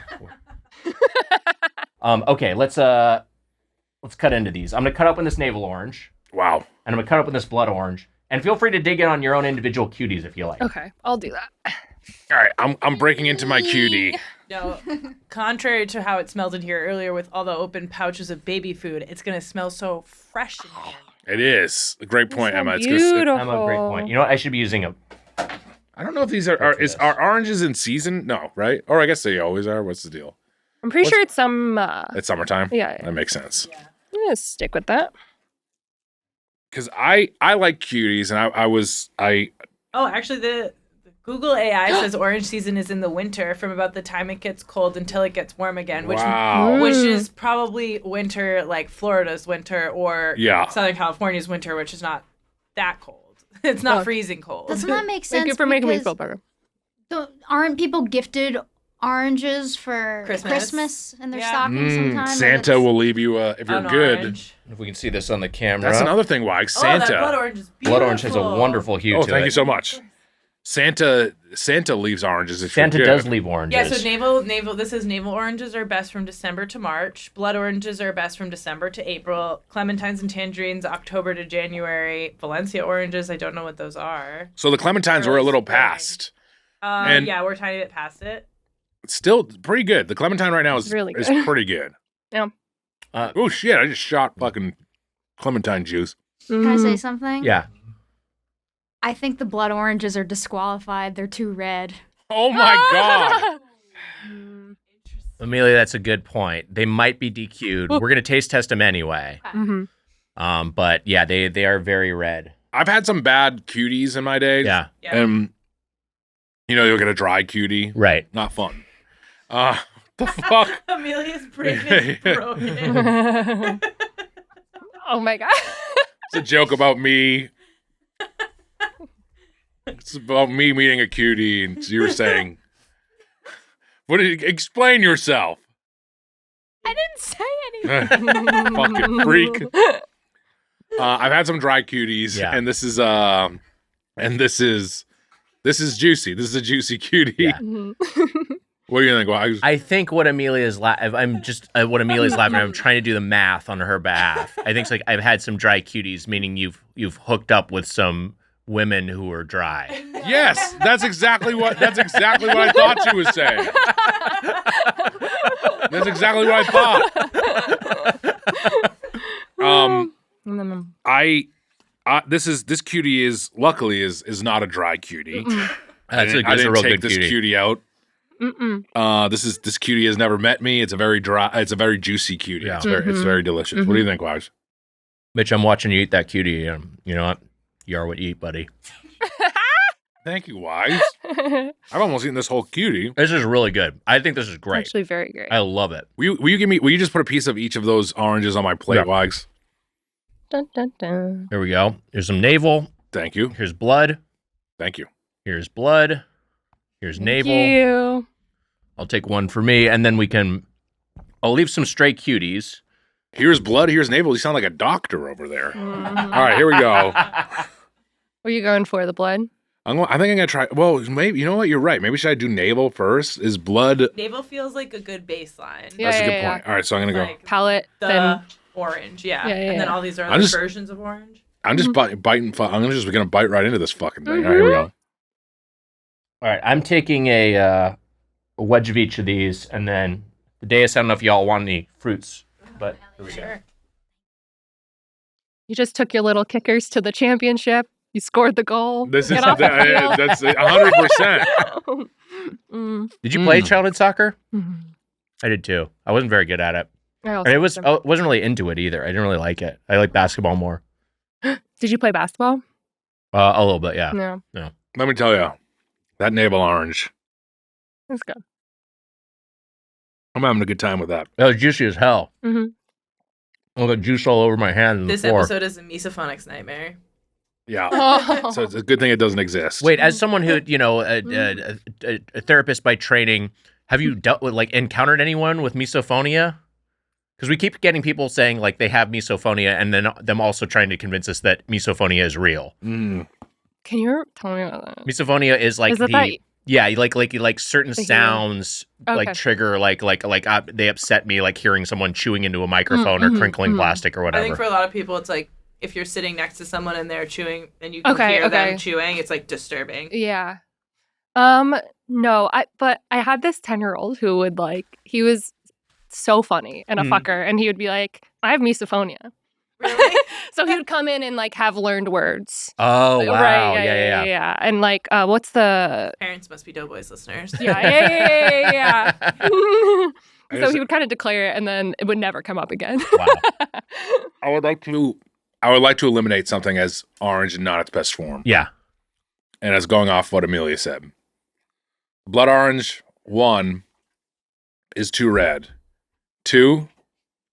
Okay, let's cut into these. I'm gonna cut open this navel orange, Wow. and I'm gonna cut open this blood orange. And feel free to dig in on your own individual cuties if you like. Okay, I'll do that. All right, I'm breaking into my cutie. No, contrary to how it smelled in here earlier with all the open pouches of baby food, it's going to smell so fresh in here. It is a great point, So Emma. It's beautiful. I'm a great point. You know what? I should be using a. I don't know if these are oranges in season? No, right? Or I guess they always are. What's the deal? I'm pretty sure it's some. It's summertime. Yeah. That makes sense. I'm gonna stick with that. Because I like cuties, and I Oh, actually, the Google AI says orange season is in the winter from about the time it gets cold until it gets warm again, which wow. which is probably winter like Florida's winter or Yeah. Southern California's winter, which is not that cold. It's not Oh. freezing cold. Doesn't that make sense? Thank you for making me because feel better. Aren't people gifted oranges for Christmas? in their Yeah. stocking sometimes? Santa will leave you if you're An good. orange. If we can see this on the camera. That's another thing, Wag. Oh, that blood Santa. orange is beautiful. Blood orange has a wonderful hue Oh, to it. thank you so much. Santa leaves oranges if Santa you're good. does leave oranges. Yeah, so navel. This is navel oranges are best from December to March. Blood oranges are best from December to April. Clementines and tangerines October to January. Valencia oranges, I don't know what those are. So the clementines were a Early little spring. past. And- Yeah, we're a tiny bit past it. Still pretty good. The clementine right now is Really is good. pretty good. Yeah. Oh shit! I just shot fucking clementine juice. Can I say Mhm. something? Yeah. I think the blood oranges are disqualified. They're too red. Oh my god! Amelia, that's a good point. They might be DQ'd. We're gonna taste test them anyway. Mhm. But yeah, they are very red. I've had some bad cuties in my day. Yeah. Yeah. And you'll get a dry cutie. Right. Not fun. The fuck? Amelia's brain is broken. Oh my god. It's a joke about me. It's about me meeting a cutie, and you were saying What did you explain yourself? I didn't say anything. Fucking freak. I've had some dry cuties, Yeah. and this is juicy. This is a juicy cutie. Yeah. What do you think? Well, I think what Amelia's laughing. I'm trying to do the math on her behalf. I think it's like I've had some dry cuties, meaning you've hooked up with some women who are dry. yes, that's exactly what I thought you was saying. That's exactly what I thought. This cutie is luckily not a dry cutie. I didn't a real take good this cutie out. This cutie has never met me. It's a very juicy cutie. Yeah. It's very delicious. What do you think, Wise? Mitch, I'm watching you eat that cutie. You know what? You are what you eat, buddy. Thank you, Wise. I've almost eaten this whole cutie. This is really good. I think this is great. Actually, very great. I love it. Will you just put a piece of each of those oranges on my plate, Yeah. Wise? Dun, dun, dun. Here we go. Here's some navel. Thank you. Here's blood. Thank you. Here's blood. Here's navel. Thank you. I'll take one for me, and then I'll leave some stray cuties. Here's blood. Here's navel. You sound like a doctor over there. All right, here we go. What are you going for? The blood? I think I'm gonna try. Well, maybe you know what? You're right. Maybe should I do navel first? Is blood? Navel feels like a good baseline. Yeah, That's a good point. All right, so I'm gonna go. Like Palette, the then orange, Yeah, yeah, and then yeah. all these are I'm other just- versions of orange. I'm just biting. I'm just gonna bite right into this fucking thing. All right, here we go. All right, I'm taking a wedge of each of these, and then the dais. I don't know if y'all want any fruits, but here we go. Sure. you just took your little kickers to the championship. You scored the goal. This is Get off the field. that's 100%. Did you play Mm. childhood soccer? Mhm. I did too. I wasn't very good at it. I also And I did. wasn't really into it either. I didn't really like it. I like basketball more. Did you play basketball? A little bit, yeah. No. Let me tell you, that navel orange. That's good. I'm having a good time with that. That was juicy as hell. Mhm. I got juice all over my hand and This the floor. episode is a mesophonics nightmare. Yeah. Oh. So it's a good thing it doesn't exist. Wait, as someone who, a therapist by training, have you dealt with, encountered anyone with misophonia? Because we keep getting people saying, they have misophonia, and then them also trying to convince us that misophonia is real. Mm. Can you tell me about that? Misophonia is like Is it that? yeah, like certain The hearing? sounds Okay. trigger they upset me, like hearing someone chewing into a microphone or crinkling plastic or I whatever. think for a lot of people, it's like if you're sitting next to someone and they're chewing and you can Okay, hear okay. them chewing, it's disturbing. Yeah. No, but I had this 10-year-old who would he was so funny and a fucker, and he would be like, I have misophonia. Really? So he would come in and have learned words. Oh wow, Right, yeah. And what's the Parents must be Doughboys listeners. yeah. I So just- he would kind of declare it, and then it would never come up again. Wow. I would like to eliminate something as orange and not its best form. Yeah. And as going off what Amelia said. Blood orange, 1, is too red. 2,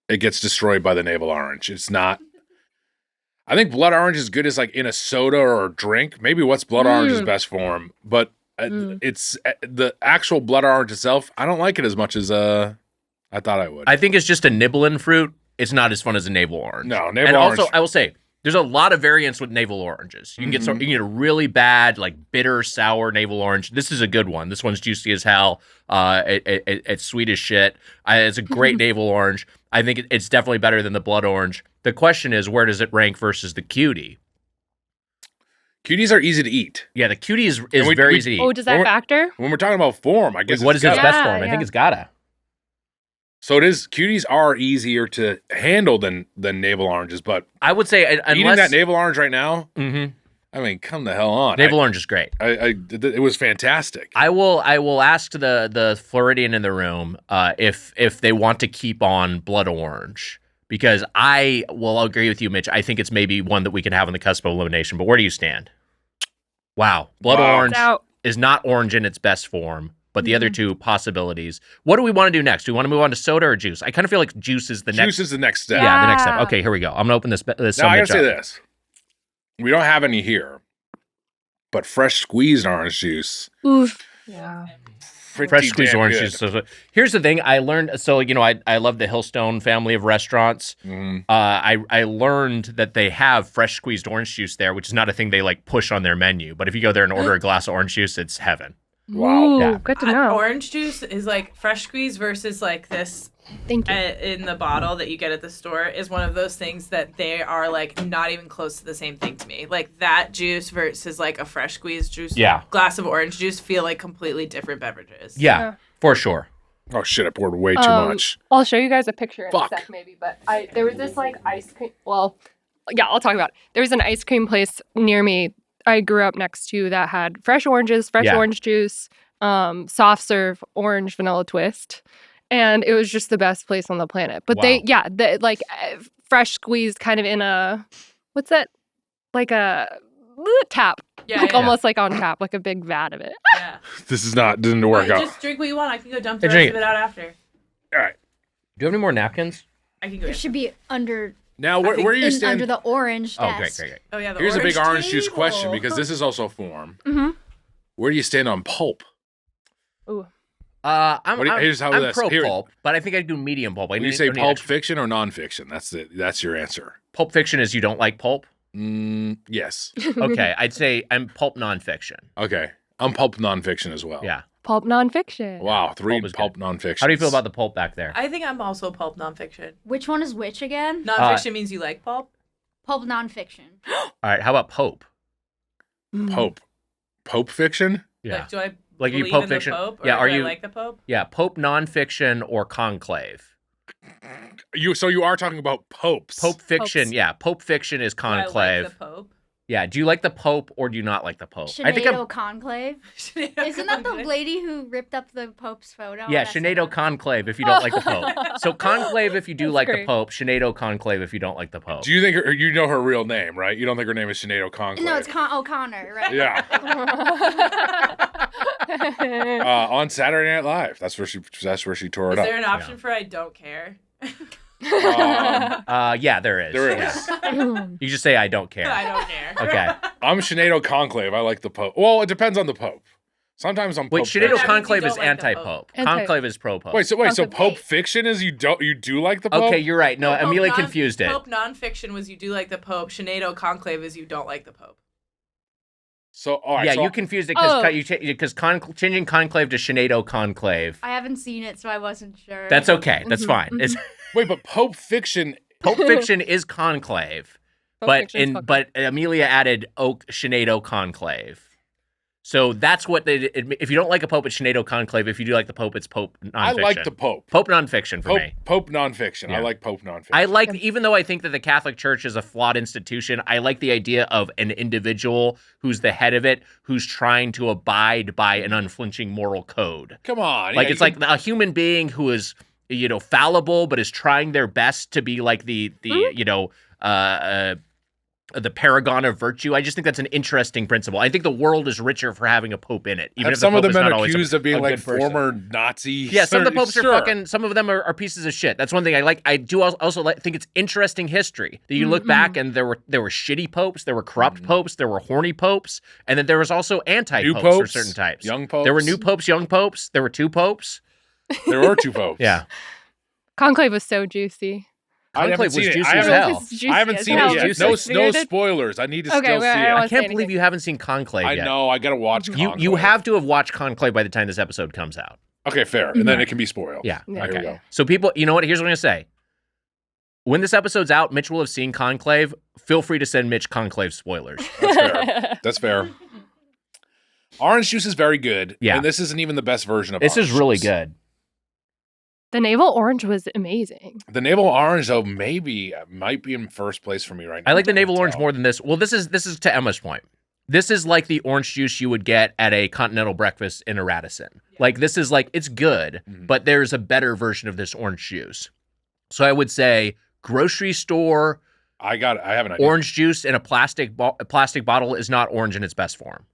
it gets destroyed by the navel orange. It's not. I think blood orange is good as in a soda or a drink. Maybe what's blood orange's best form, but it's the actual blood orange itself. I don't like it as much as I thought I would. I think it's just a nibbling fruit. It's not as fun as a navel orange. No, navel and orange. also, I will say, there's a lot of variants with navel oranges. You can get you can get a really bad, bitter, sour navel orange. This is a good one. This one's juicy as hell. It's sweet as shit. It's a great navel orange. I think it's definitely better than the blood orange. The question is, where does it rank versus the cutie? Cuties are easy to eat. Yeah, the cutie is we- very we- easy to eat. Oh, does that factor? When we're talking about form, I guess What is it's its gotta. best Yeah, form? I think yeah. it's gotta. So it is. Cuties are easier to handle than navel oranges, but I would say unless eating that navel orange right now, Mhm. I mean, come the hell on. Navel orange is great. It was fantastic. I will ask the Floridian in the room if they want to keep on blood orange, because I will agree with you, Mitch. I think it's maybe one that we can have on the cusp of elimination. But where do you stand? Wow, blood Wow. orange It's out. is not orange in its best form, but the other two possibilities. What do we want to do next? Do we want to move on to soda or juice? I kind of feel like juice is the Juice next. is the next step. Yeah, the next step. Yeah. Okay, here we go. I'm gonna open this. Now I gotta sandwich say up. this: we don't have any here, but fresh squeezed orange juice. Oof. Yeah. pretty Fresh squeezed damn orange good. juice. So here's the thing. I learned. So I love the Hillstone family of restaurants. Mhm. I learned that they have fresh squeezed orange juice there, which is not a thing they like push on their menu. But if you go there and order a glass of orange juice, it's heaven. Wow. Ooh, Yeah. good to know. Orange juice is like fresh squeeze versus like this Thank you. in the bottle that you get at the store is one of those things that they are like not even close to the same thing to me. Like that juice versus like a fresh squeezed juice glass of orange juice feel like completely different beverages. Yeah, for sure. Oh shit! I poured way too much. I'll show you guys a picture in Fuck. a sec, maybe. But there was this like ice cream. Well, yeah, I'll talk about it. There was an ice cream place near me I grew up next to that had fresh oranges, fresh orange juice, soft serve, orange vanilla twist. And it was just the best place on the planet. But fresh squeezed kind of in a, what's that? Like a tap. Yeah, Like yeah. almost like on tap, like a big vat of it. Yeah. This didn't work out. Just drink what you want. I can go dump the Hey, rest drink of it out after. All right. Do you have any more napkins? I can go. It should be under Now, where do you stand? under the orange Oh, desk. great. Oh yeah. The Here's a big orange juice table. question because this is also form. Mm-hmm. Where do you stand on pulp? Ooh. I'm here's how I'm this- pro here- pulp, but I think I'd do medium pulp. When you say pulp fiction or nonfiction, that's your answer. Pulp fiction is you don't like pulp? Yes. Okay, I'd say I'm pulp nonfiction. Okay. I'm pulp nonfiction as well. Yeah. Pulp nonfiction. Wow, 3 Pulp is pulp nonfiction. How do you feel about the pulp back there? I think I'm also pulp nonfiction. Which one is which again? Nonfiction means you like pulp. Pulp nonfiction. All right, how about Pope? Pope? Pope fiction? Yeah. Like, do I Like you believe Pope in the fiction? Pope, or Yeah, do are I you like the Pope? Yeah, Pope nonfiction or conclave? So you are talking about popes. Pope fiction, Popes. yeah. Pope fiction is Do I conclave. like the Pope? Yeah, do you like the Pope or do you not like the Pope? I think Sinead Conclave. Isn't that the Conclave? lady who ripped up the Pope's photo? Yeah, That's Sinead the- conclave if you don't like the Pope. So conclave if you do That's like the great. Pope, Sinead conclave if you don't like the Pope. Do you think you know her real name, right? You don't think her name is Sinead O'Connor? No, it's O'Connor, right? Yeah. On Saturday Night Live. That's where she tore it Is up. there an option for I don't care? Yeah, there is. There Yeah. is. You just say I don't care. I don't care. Okay. I'm Sinead Conclave. I like the Pope. Well, it depends on the Pope. Sometimes I'm Wait, Pope Sinead fiction. conclave don't is like the anti-Pope. Pope. Conclave is pro-Pope. Wait, so Conclave. Pope fiction is you do like the Pope? Okay, you're right. No, Pope Amelia non- confused it. Pope nonfiction was you do like the Pope. Sinead conclave is you don't like the Pope. So all right. Yeah, so you confused it Oh. because changing conclave to Sinead conclave. I haven't seen it, so I wasn't sure. That's okay. That's Mhm, fine. mhm. It's wait, but Pope fiction. Pope fiction is conclave, Pope but fiction is called- but Amelia added Sinead conclave. So that's what they. If you don't like a Pope, it's Sinead conclave. If you do like the Pope, it's Pope nonfiction. I like the Pope. Pope nonfiction for me. Pope nonfiction. Yeah. I like Pope nonfiction. I like, even though I think that the Catholic Church is a flawed institution, I like the idea of an individual who's the head of it, who's trying to abide by an unflinching moral code. Come on. Like yeah, it's like a human being who is, fallible, but is trying their best to be like the paragon of virtue. I just think that's an interesting principle. I think the world is richer for having a pope in it. Even have if the some of pope them is been not always accused of being a like good person. former Nazis? Yeah, some of the popes are Sure. fucking. Some of them are pieces of shit. That's one thing I like. I do also think it's interesting history that you look back and there were shitty popes, there were corrupt popes, there were horny popes, and then there was also anti New popes for popes, certain types. young popes. There were new popes, young popes. There were two popes. There were two popes. Yeah, Conclave was so juicy. I haven't Conclave seen was it. juicy I as haven't- hell. It's juicy I haven't as seen hell. it yet. It's No, so no spirited. spoilers. I need to Okay, still well, see I it. I want- can't say believe anything. you haven't seen Conclave I yet. know. I gotta watch. You Conclave. have to have watched Conclave by the time this episode comes out. Okay, fair. And then it can be spoiled. Yeah. Yeah. There we Okay. go. So people, you know what? Here's what I'm gonna say. When this episode's out, Mitch will have seen Conclave. Feel free to send Mitch Conclave spoilers. That's fair. That's fair. Orange juice is very good. Yeah. And this isn't even the best version of This orange is really juice. good. The navel orange was amazing. The navel orange, though, might be in first place for me right now. I like the Can't navel orange tell. more than this. Well, this is to Emma's point. This is like the orange juice you would get at a continental breakfast in a Radisson. Like this is like it's good, Mhm. but there's a better version of this orange juice. So I would say grocery store I have an idea. orange juice in a plastic bottle is not orange in its best form.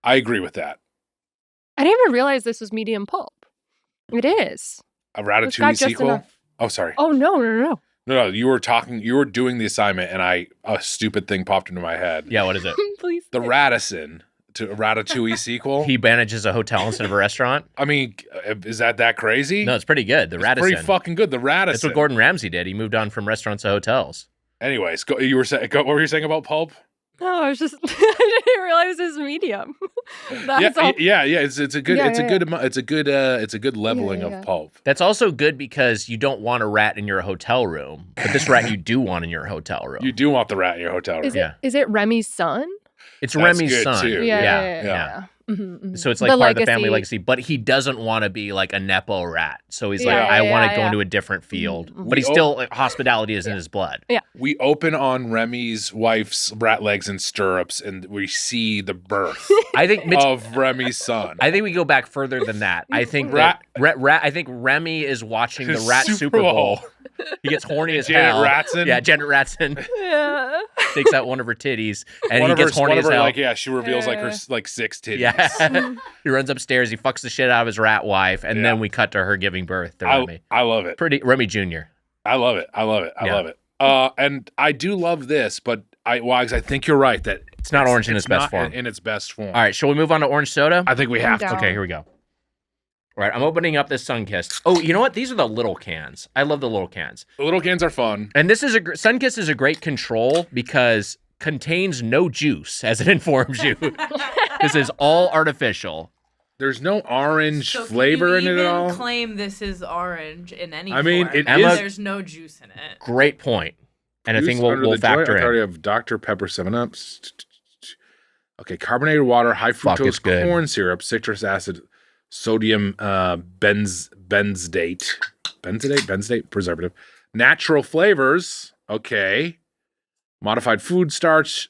I agree with that. I didn't even realize this was medium pulp. It is. A It's got Ratatouille just sequel? enough. Oh, sorry. Oh no. No, you were doing the assignment and a stupid thing popped into my head. Yeah, what is it? Please. The Radisson, to a Ratatouille sequel. He manages a hotel instead of a restaurant. I mean, is that crazy? No, it's pretty good. The Radisson. Pretty fucking good. The Radisson. That's what Gordon Ramsay did. He moved on from restaurants to hotels. Anyways, what were you saying about pulp? No, I was just I didn't realize his medium. That's all. Yeah. It's a good leveling of pulp. That's also good because you don't want a rat in your hotel room, but this rat you do want in your hotel room. You do want the rat in your hotel room. Is it Remy's son? It's That's Remy's good son. too. Yeah. Mm-hmm. So it's like part of the family legacy, but he doesn't want to be like a Nepo rat. So he's like, I want to go into a different field. But he's still, hospitality is in his blood. Yeah. We open on Remy's wife's rat legs and stirrups, and we see the birth I think of Remy's son. I think we go back further than that. I think I think Remy is watching the Rat Super Bowl. He gets horny as hell. Ratson? Yeah, Janet Ratson. Yeah. Takes out one of her titties, and he gets horny as hell. She reveals like her 6 titties. Yeah. He runs upstairs. He fucks the shit out of his rat wife, and then we cut to her giving birth to Remy. I love it. Remy Jr. I love it. I love it. And I do love this, but Wags, I think you're right that it's not orange in its best form. In its best form. All right, shall we move on to orange soda? I think we have to. Okay, here we go. All right, I'm opening up this Sunkist. Oh, you know what? These are the little cans. I love the little cans. The little cans are fun. And this is Sunkist is a great control because contains no juice, as it informs you. This is all artificial. There's no orange flavor in it at all. Claim this is orange in any I mean, form. There's no juice in it. Great point. And I think we'll factor in. I already have Dr. Pepper 7-Ups. Okay, carbonated water, high fructose corn syrup, citrus acid, sodium benzodate preservative, natural flavors. Okay, modified food starch,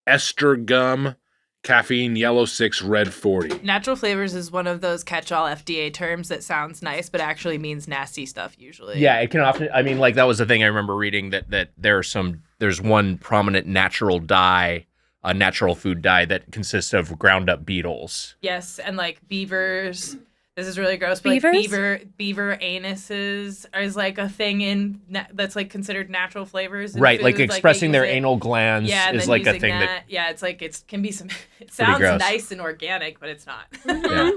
ester gum, caffeine, yellow 6, red 40. Natural flavors is one of those catch-all FDA terms that sounds nice, but actually means nasty stuff usually. Yeah, it can often. I mean, like that was the thing I remember reading that there's one prominent natural dye. A natural food dye that consists of ground up beetles. Yes, and like beavers. This is really gross. But Beavers? like beaver anuses is like a thing that's like considered natural flavors. In Right, food. like expressing their anal glands is like a thing that. Yeah, it's like it can be some. It sounds nice and organic, but it's not. Yeah.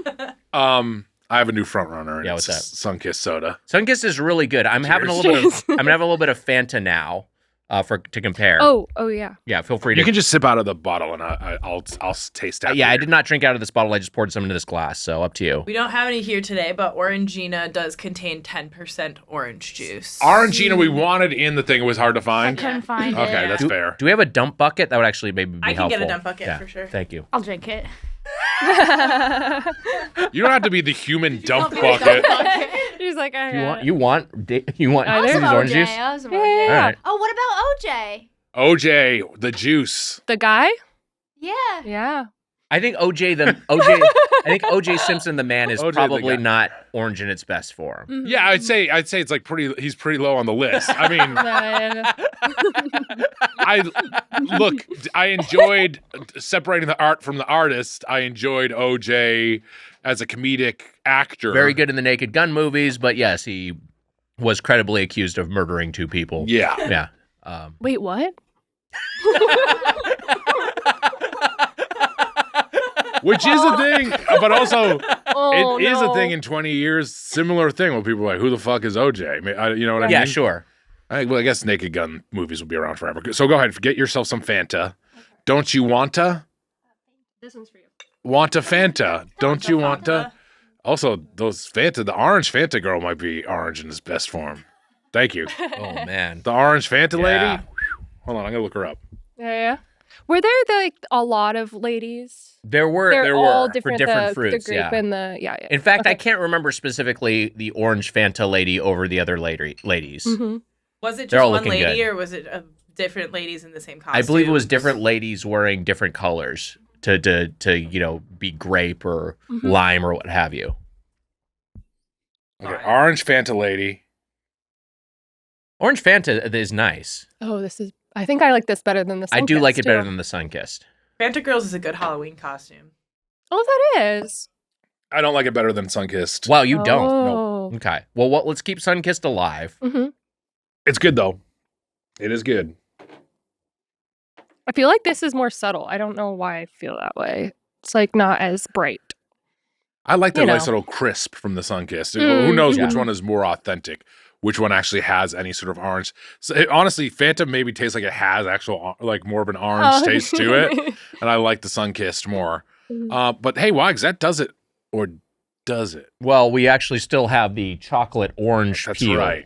I have a new front runner. Yeah, what's that? Sunkist soda. Sunkist is really good. I'm having a little bit of. I'm gonna have a little bit of Fanta now. To compare. Oh yeah. Yeah, feel free to. You can just sip out of the bottle, and I'll taste it. Yeah, I did not drink out of this bottle. I just poured some into this glass. So up to you. We don't have any here today, but Orangina does contain 10% orange juice. Orangina we wanted in the thing. It was hard to find. I couldn't find it. Okay, that's fair. Do we have a dump bucket? That would actually maybe be helpful. I can get a dump bucket for sure. Thank you. I'll drink it. You don't have to be the human dump bucket. He's like, You want Some some orange juice? Some Yeah. OJ. All right. Oh, what about OJ? OJ, the juice. the guy? Yeah. Yeah. I think OJ Simpson the man is OJ the probably guy. not orange in its best form. Yeah, I'd say it's like he's pretty low on the list. I mean, I enjoyed separating the art from the artist. I enjoyed OJ as a comedic actor. Very good in the Naked Gun movies, but yes, he was credibly accused of murdering 2 people. Yeah. Yeah. Wait, what? Which is a thing, but also Oh, it is a no. thing in 20 years. Similar thing where people are like, who the fuck is OJ? You know what I mean? Yeah, sure. I guess Naked Gun movies will be around forever. So go ahead, get yourself some Fanta. Don't you wanta? This one's for you. Want a Fanta? Don't you wanta? Also, those Fanta, the orange Fanta girl might be orange in its best form. Thank you. Oh man. The orange Fanta Yeah. lady? Hold on, I'm gonna look her up. Yeah. Were there like a lot of ladies? There were all for different, different the fruits. group Yeah. and the yeah. In fact, I Okay. can't remember specifically the orange Fanta lady over the other ladies. Mm-hmm. Was it They're just all one looking lady, good. or was it different ladies in the same costume? I believe it was different ladies wearing different colors to be grape or lime or what have you. Okay, orange Fanta lady. Orange Fanta is nice. Oh, I think I like this better than the I do like Sunkist, it better too. than the Sunkist. Fanta Girls is a good Halloween costume. Oh, that is. I don't like it better than Sunkist. Wow, you don't. Oh. No. Okay. Well, let's keep Sunkist alive. Mm-hmm. It's good though. It is good. I feel like this is more subtle. I don't know why I feel that way. It's like not as bright. I like the You nice know. little crisp from the Sunkist. Who knows which Yeah. one is more authentic? Which one actually has any sort of orange? So honestly, Phantom maybe tastes like it has actual like more of an orange taste to it, and I like the Sunkist more. But hey, Wags, that does it, or does it? Well, we actually still have the chocolate orange That's peel. right.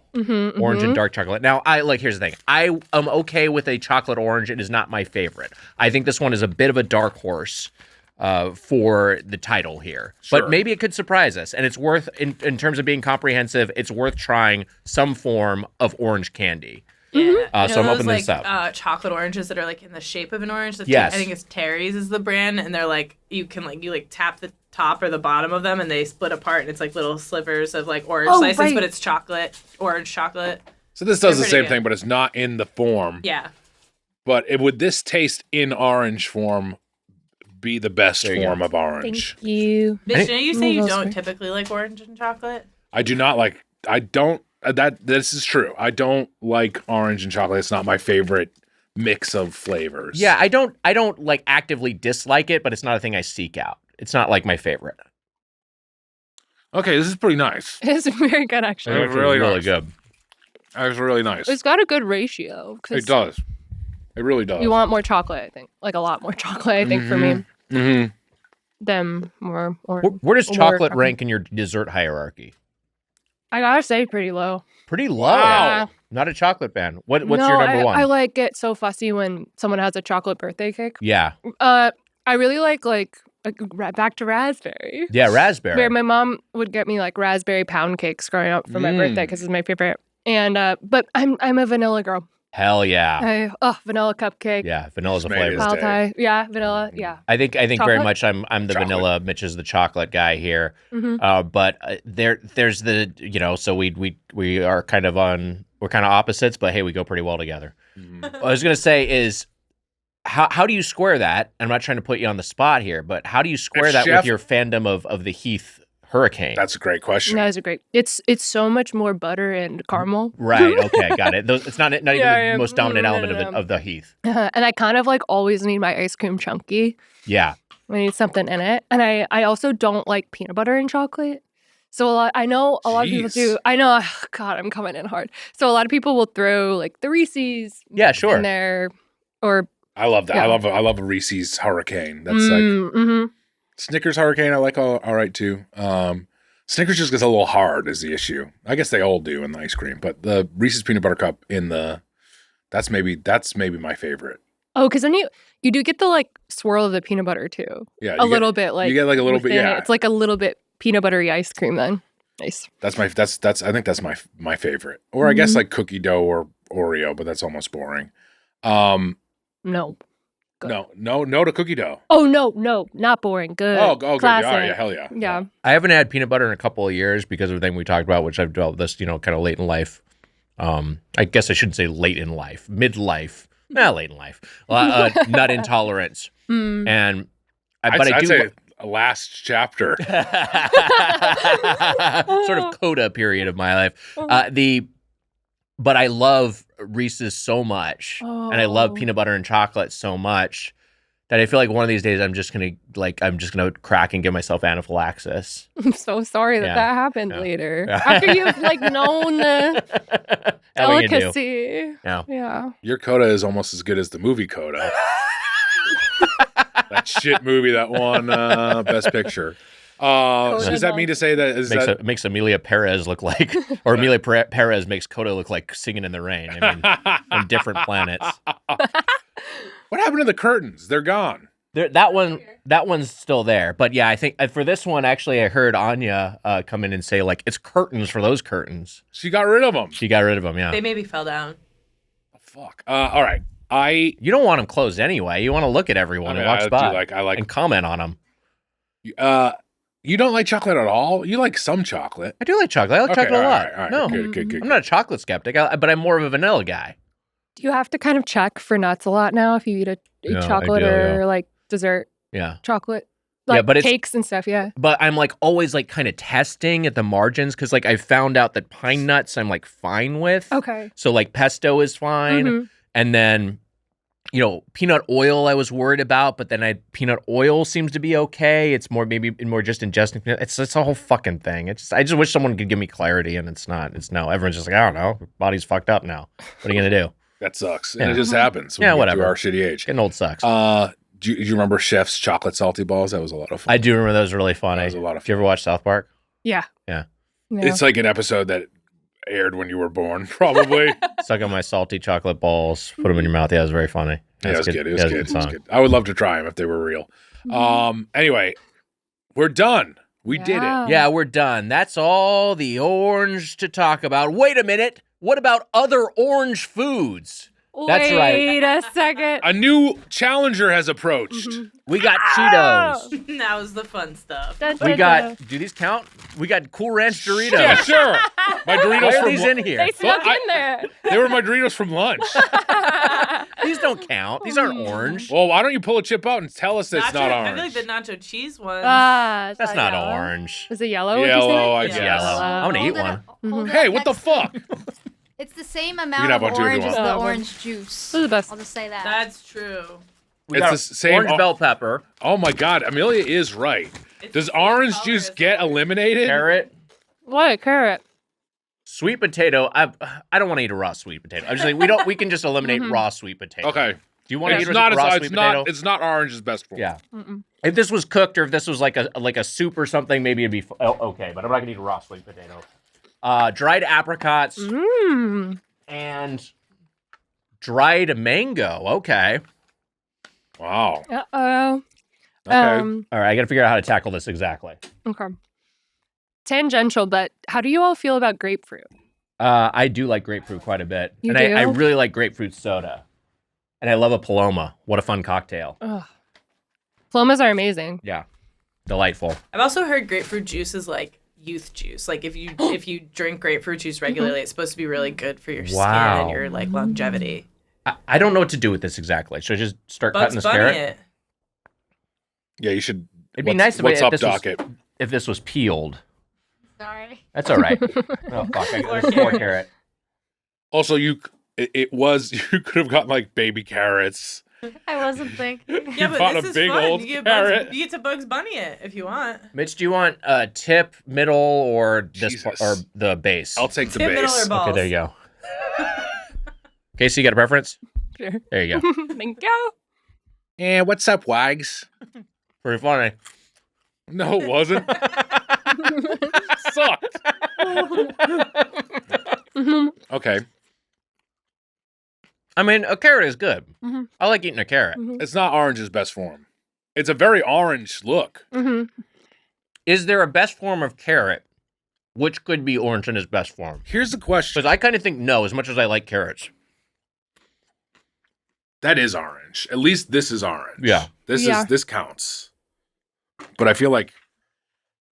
Orange and dark chocolate. Now, here's the thing. I am okay with a chocolate orange. It is not my favorite. I think this one is a bit of a dark horse for the title here. Sure. But maybe it could surprise us. And it's worth, in terms of being comprehensive, it's worth trying some form of orange candy. Yeah. So I'm those, opening this up. Chocolate oranges that are like in the shape of an orange. Yes. I think it's Terry's is the brand, and they're like you tap the top or the bottom of them, and they split apart, and it's like little slivers of like orange slices, right. but it's orange chocolate. So this does They're the same pretty thing, good. but it's not in the form. Yeah. But would this taste in orange form be the best There you form go. of orange? Thank you. Bitch, you say you those don't are- typically like orange and chocolate? I do not like. I don't. This is true. I don't like orange and chocolate. It's not my favorite mix of flavors. Yeah, I don't like actively dislike it, but it's not a thing I seek out. It's not like my favorite. Okay, this is pretty nice. It's very good, actually. It's really really nice. good. It's really nice. It's got a good ratio. 'Cause It does. It really does. You want more chocolate, I think. Like a lot more chocolate, I think, for me. Mm-hmm. Than more or Where does more chocolate rank in your dessert hierarchy? I gotta say pretty low. Pretty low. Yeah. Not a chocolate fan. What's No, your number one? I like get so fussy when someone has a chocolate birthday cake. Yeah. I really like back to raspberry. Yeah, raspberry. Where my mom would get me like raspberry pound cakes growing up for my birthday because it's my favorite. And but I'm a vanilla girl. Hell yeah. Vanilla cupcake. Yeah, vanilla's a Made flavor. his day. Maltai. Yeah, vanilla. Yeah. I think very Chocolate? much I'm the Chocolate. vanilla. Mitch is the chocolate guy here. Mhm. But there's the so we are kind of opposites, but hey, we go pretty well together. What I was gonna say is how do you square that? I'm not trying to put you on the spot here, but how do you square If that Chef- with your fandom of the Heath Hurricane? That's a great question. That is a great. It's so much more butter and caramel. Right. Okay. Got it. It's not even Yeah, the most dominant element no. of the Heath. And I kind of like always need my ice cream chunky. Yeah. I need something in it. And I also don't like peanut butter and chocolate. So I know a lot of people Jeez. do. I know, God, I'm coming in hard. So a lot of people will throw like the Reese's Yeah. Sure. in there, or I love that. Yeah. I love a Reese's Hurricane. That's like mhm. Snickers Hurricane. I like all right too. Snickers just gets a little hard is the issue. I guess they all do in the ice cream, but the Reese's peanut butter cup that's maybe my favorite. Oh, because then you do get the like swirl of the peanut butter too. Yeah, A little bit like you get like a little bit. within it. Yeah, It's like a little bit peanut buttery ice cream then. Nice. that's I think that's my favorite. Or I guess like cookie dough or Oreo, but that's almost boring. No. Good. No to cookie dough. Oh no, not boring. Good. Oh, good. Classic. Yeah, hell yeah. Yeah. I haven't had peanut butter in a couple of years because of the thing we talked about, which I've developed this, kind of late in life. I guess I shouldn't say late in life, midlife, late in life, nut intolerance, and but I I'd do say last chapter. sort of coda period of my life. But I love Reese's so much, and I love Oh. peanut butter and chocolate so much that I feel like one of these days I'm just gonna crack and give myself anaphylaxis. I'm so sorry that Yeah. that happened Yeah. later. Yeah. After you've like known the How will you do? delicacy. Yeah. Yeah. Your coda is almost as good as the movie Coda. That shit movie that won Best Picture. So does that mean to say that Makes Amelia Perez look like, or Amelia Perez makes Coda look like Singing in the Rain. I mean, on different planets. what happened to the curtains? They're gone. That one's still there, but yeah, I think for this one, actually, I heard Anya come in and say like it's curtains for those curtains. She got rid of them. She got rid of them. Yeah, They maybe fell down. Fuck. All right. you don't want them closed anyway. You want to look at everyone and watch by and comment on them. You don't like chocolate at all? You like some chocolate. I do like chocolate. I like chocolate a lot. All right. No, Good. I'm not a chocolate skeptic, but I'm more of a vanilla guy. Do you have to kind of check for nuts a lot now if you eat Yeah, I chocolate do, or yeah. like dessert Yeah. chocolate? Yeah, Like but it's- cakes and stuff, yeah. But I'm like always like kind of testing at the margins because like I found out that pine nuts I'm like fine with. Okay. So like pesto is fine. Mhm. And then, peanut oil I was worried about, but then peanut oil seems to be okay. It's more just ingesting. It's a whole fucking thing. I just wish someone could give me clarity, and it's not. It's no. Everyone's just like, I don't know. Your body's fucked up now. What are you gonna do? That sucks. And it just happens. When Yeah, we get to whatever. our shitty age. Getting old sucks. Do you remember Chef's chocolate salty balls? That was a lot of fun. I do remember those were really funny. That was a lot of Did you ever watch South Park? Yeah. Yeah. It's like an episode that aired when you were born, probably. Suck on my salty chocolate balls, put them in your mouth. Yeah, it was very funny. Yeah, it was good. It was a good. song. I would love to try them if they were real. Anyway, we're done. We did it. Yeah, we're done. That's all the orange to talk about. Wait a minute. What about other orange foods? That's right. Wait a second. A new challenger has approached. We got Cheetos. That was the fun stuff. We got, do these count? We got Cool Ranch Doritos. Yeah, sure. My Doritos Why are from these in here? They snuck in there. They were my Doritos from lunch. These don't count. These aren't orange. Well, why don't you pull a chip out and tell us it's not I orange? feel like the nacho cheese one. That's not orange. Is it yellow? would you Yellow, say? I It's guess. yellow. I'm going to eat one. Hold it Hey, up what the next- fuck? It's the same can amount have of one too if you orange as want. the Oh, orange juice. Those are the best. I'll just say that. That's true. We It's got the same- orange bell pepper, Oh my God, Amelia is right. It's Does the same orange color juice as get orange. eliminated? carrot, What? Carrot. sweet potato. I don't want to eat a raw sweet potato. I'm just like we can just eliminate raw sweet potato. Okay. Do you want to It's eat not a raw as, sweet it's potato? not it's not orange's best form. Yeah. If this was cooked or if this was like a soup or something, maybe it'd be okay. But I'm not gonna eat a raw sweet potato. Dried apricots and dried mango. Okay. Wow. Uh-oh. Okay. All right. I gotta figure out how to tackle this exactly. Okay. Tangential, but how do you all feel about grapefruit? I do like grapefruit quite a bit, You and do? I really like grapefruit soda, and I love a Paloma. What a fun cocktail! Ugh. Palomas are amazing. Yeah, delightful. I've also heard grapefruit juice is like youth juice. Like if you drink grapefruit juice regularly, it's supposed to be really good for your skin Wow. and your like longevity. I don't know what to do with this exactly. Should I just start Bugs cutting this Bunny carrot? it. Yeah, you should. It'd be nice what's if up, this was- docket? If this was peeled, Sorry. that's all right. Oh fuck! I got this poor carrot. Also, you could have gotten like baby carrots. I wasn't thinking. Yeah, bought but a this is big fun. old You get carrot. you get to Bugs Bunny it if you want. Mitch, do you want tip, middle, or this Jesus. or the base? I'll take the Tip, middle, base. or balls. Okay, there you go. Casey, you got a preference? Sure. There you go. Thank you. Yeah, what's up, Wags? Pretty funny. No, it wasn't. Sucked. Okay, I mean, a carrot is good. Mhm. I like eating a carrot. it's not orange's best form. It's a very orange look. Is there a best form of carrot which could be orange in its best form? Here's the question. Because I kind of think no, as much as I like carrots. That is orange. At least this is orange. Yeah. This counts. But I feel like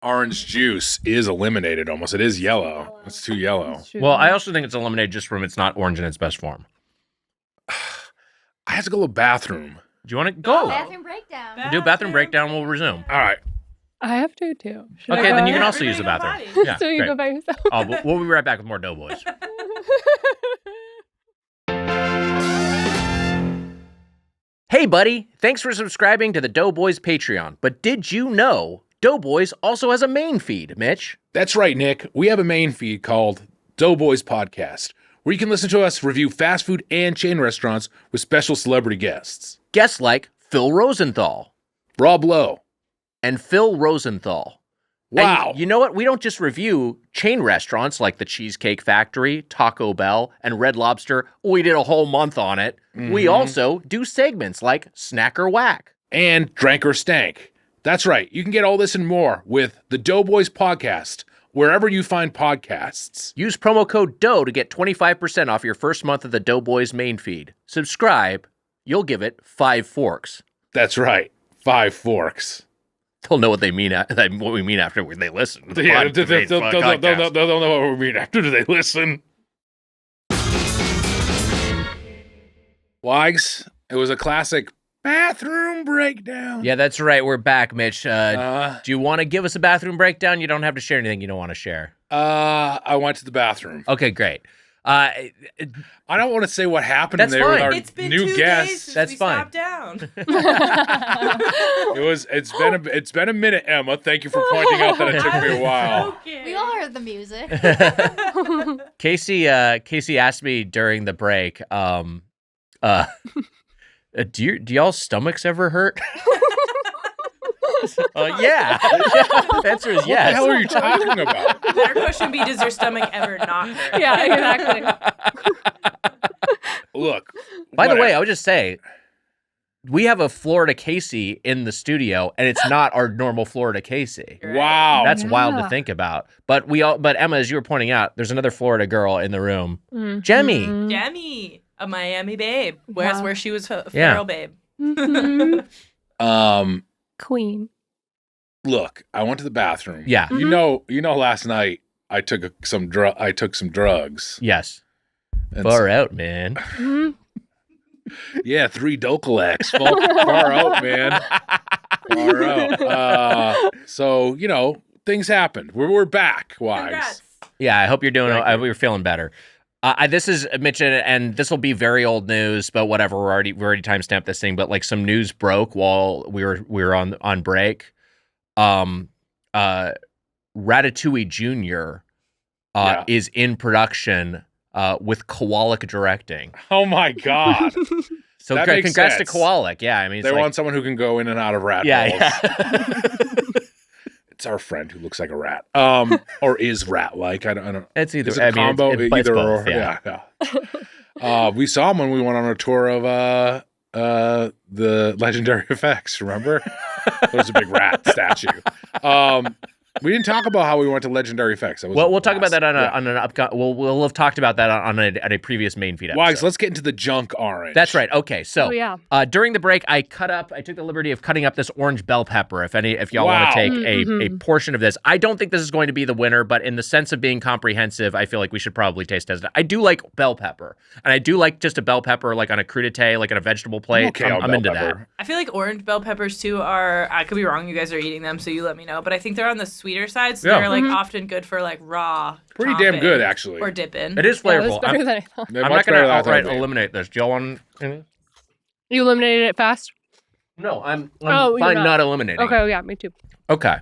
orange juice is eliminated almost. It is yellow. It's too yellow. Well, I also think it's eliminated just from it's not orange in its best form. I have to go to the bathroom. Do you want to go? Bathroom breakdown. Do a bathroom breakdown. We'll resume. All right. I have to too. Should Okay, I then go? you can Yeah, also use the everybody bathroom. go potty. Yeah, So you great. go by yourself. We'll be right back with more Doughboys. Hey, buddy. Thanks for subscribing to the Doughboys Patreon. But did you know Doughboys also has a main feed, Mitch? That's right, Nick. We have a main feed called Doughboys Podcast, where you can listen to us review fast food and chain restaurants with special celebrity guests. Guests like Phil Rosenthal Rob Lowe. and Phil Rosenthal. Wow. And you know what? We don't just review chain restaurants like the Cheesecake Factory, Taco Bell, and Red Lobster. We did a whole month on it. We also do segments like Snack or Whack. And Drank or Stank. That's right. You can get all this and more with the Doughboys Podcast, wherever you find podcasts. Use promo code DOUGH to get 25% off your first month of the Doughboys main feed. Subscribe. You'll give it 5 forks. That's right. 5 forks. They'll know what they mean. What we mean after they listen. to the Yeah, podcast. they'll know what we mean after they listen. Wags, it was a classic bathroom breakdown. Yeah, that's right. We're back, Mitch. Uh, Do you want to give us a bathroom breakdown? You don't have to share anything you don't want to share. I went to the bathroom. Okay, great. I don't want to say what happened That's there with fine. our It's been new 2 days guest. since That's we fine. stopped down. It's been a minute, Emma. Thank you for pointing out that it took me a while. Okay. We all heard the music. Casey asked me during the break, do y'all stomachs ever hurt? Yeah. The answer is What yes. the hell are you talking about? Better question be, does your stomach ever not hurt? Yeah, exactly. Look. By the way, whatever. I would just say, we have a Florida Casey in the studio, and it's not our normal Florida Casey. Wow. That's wild to Yeah. think about. But Emma, as you were pointing out, there's another Florida girl in the room, Mhm. Jemmy. Demi, a Miami babe. Where's Wow. where she was a Yeah. feral babe. Mhm. Queen. Look, I went to the bathroom. Yeah. You know, last night I took some drugs. Yes. And Far out, man. Mhm. yeah, 3 Docalex. Far out, man. Far out. So, things happened. We're back, Wise. Congrats. Yeah, I hope you're doing. Thank I hope you're feeling better. This is Mitch, and this will be very old news, but whatever. We already timestamped this thing. But like some news broke while we were on break. Ratatouille Jr. Yeah. is in production with Kowalik directing. Oh my God. So That makes congrats sense. to Kowalik. Yeah, I mean, it's They like, want someone who can go in and out of rat yeah, holes. yeah. It's our friend who looks like a rat. Or is rat-like. I don't. It's either Is it a combo? it's Either both, or. yeah. Yeah. We saw him when we went on a tour of the Legendary Effects. Remember? There was a big rat statue. We didn't talk about how we went to Legendary Effects. That was Well, a we'll talk about blast. that Yeah. on an upcoming. We'll have talked about that on a previous main feed episode. Wags, let's get into the junk orange. That's right. Okay, so Oh, yeah. during the break, I took the liberty of cutting up this orange bell pepper. If y'all want Wow. to take a Mhm. portion of this, I don't think this is going to be the winner, but in the sense of being comprehensive, I feel like we should probably taste test it. I do like bell pepper, and I do like just a bell pepper, like on a crudité, like on a vegetable plate. Okay, on I'm bell into pepper. I feel like orange bell peppers too are, I could be wrong, you guys are eating them, so you let me know, but I think they're on the sweeter side, so Yeah. they're like Mhm. often good for like raw Pretty damn chomping good, actually. or dipping. It is Yeah, it was flavorful. better I'm than I thought. They're not much going better to than I outright thought they'd be. eliminate this. Do y'all want any? You eliminated it fast? No, I'm Oh, you're fine not. not eliminating. Okay, yeah, me too. Okay.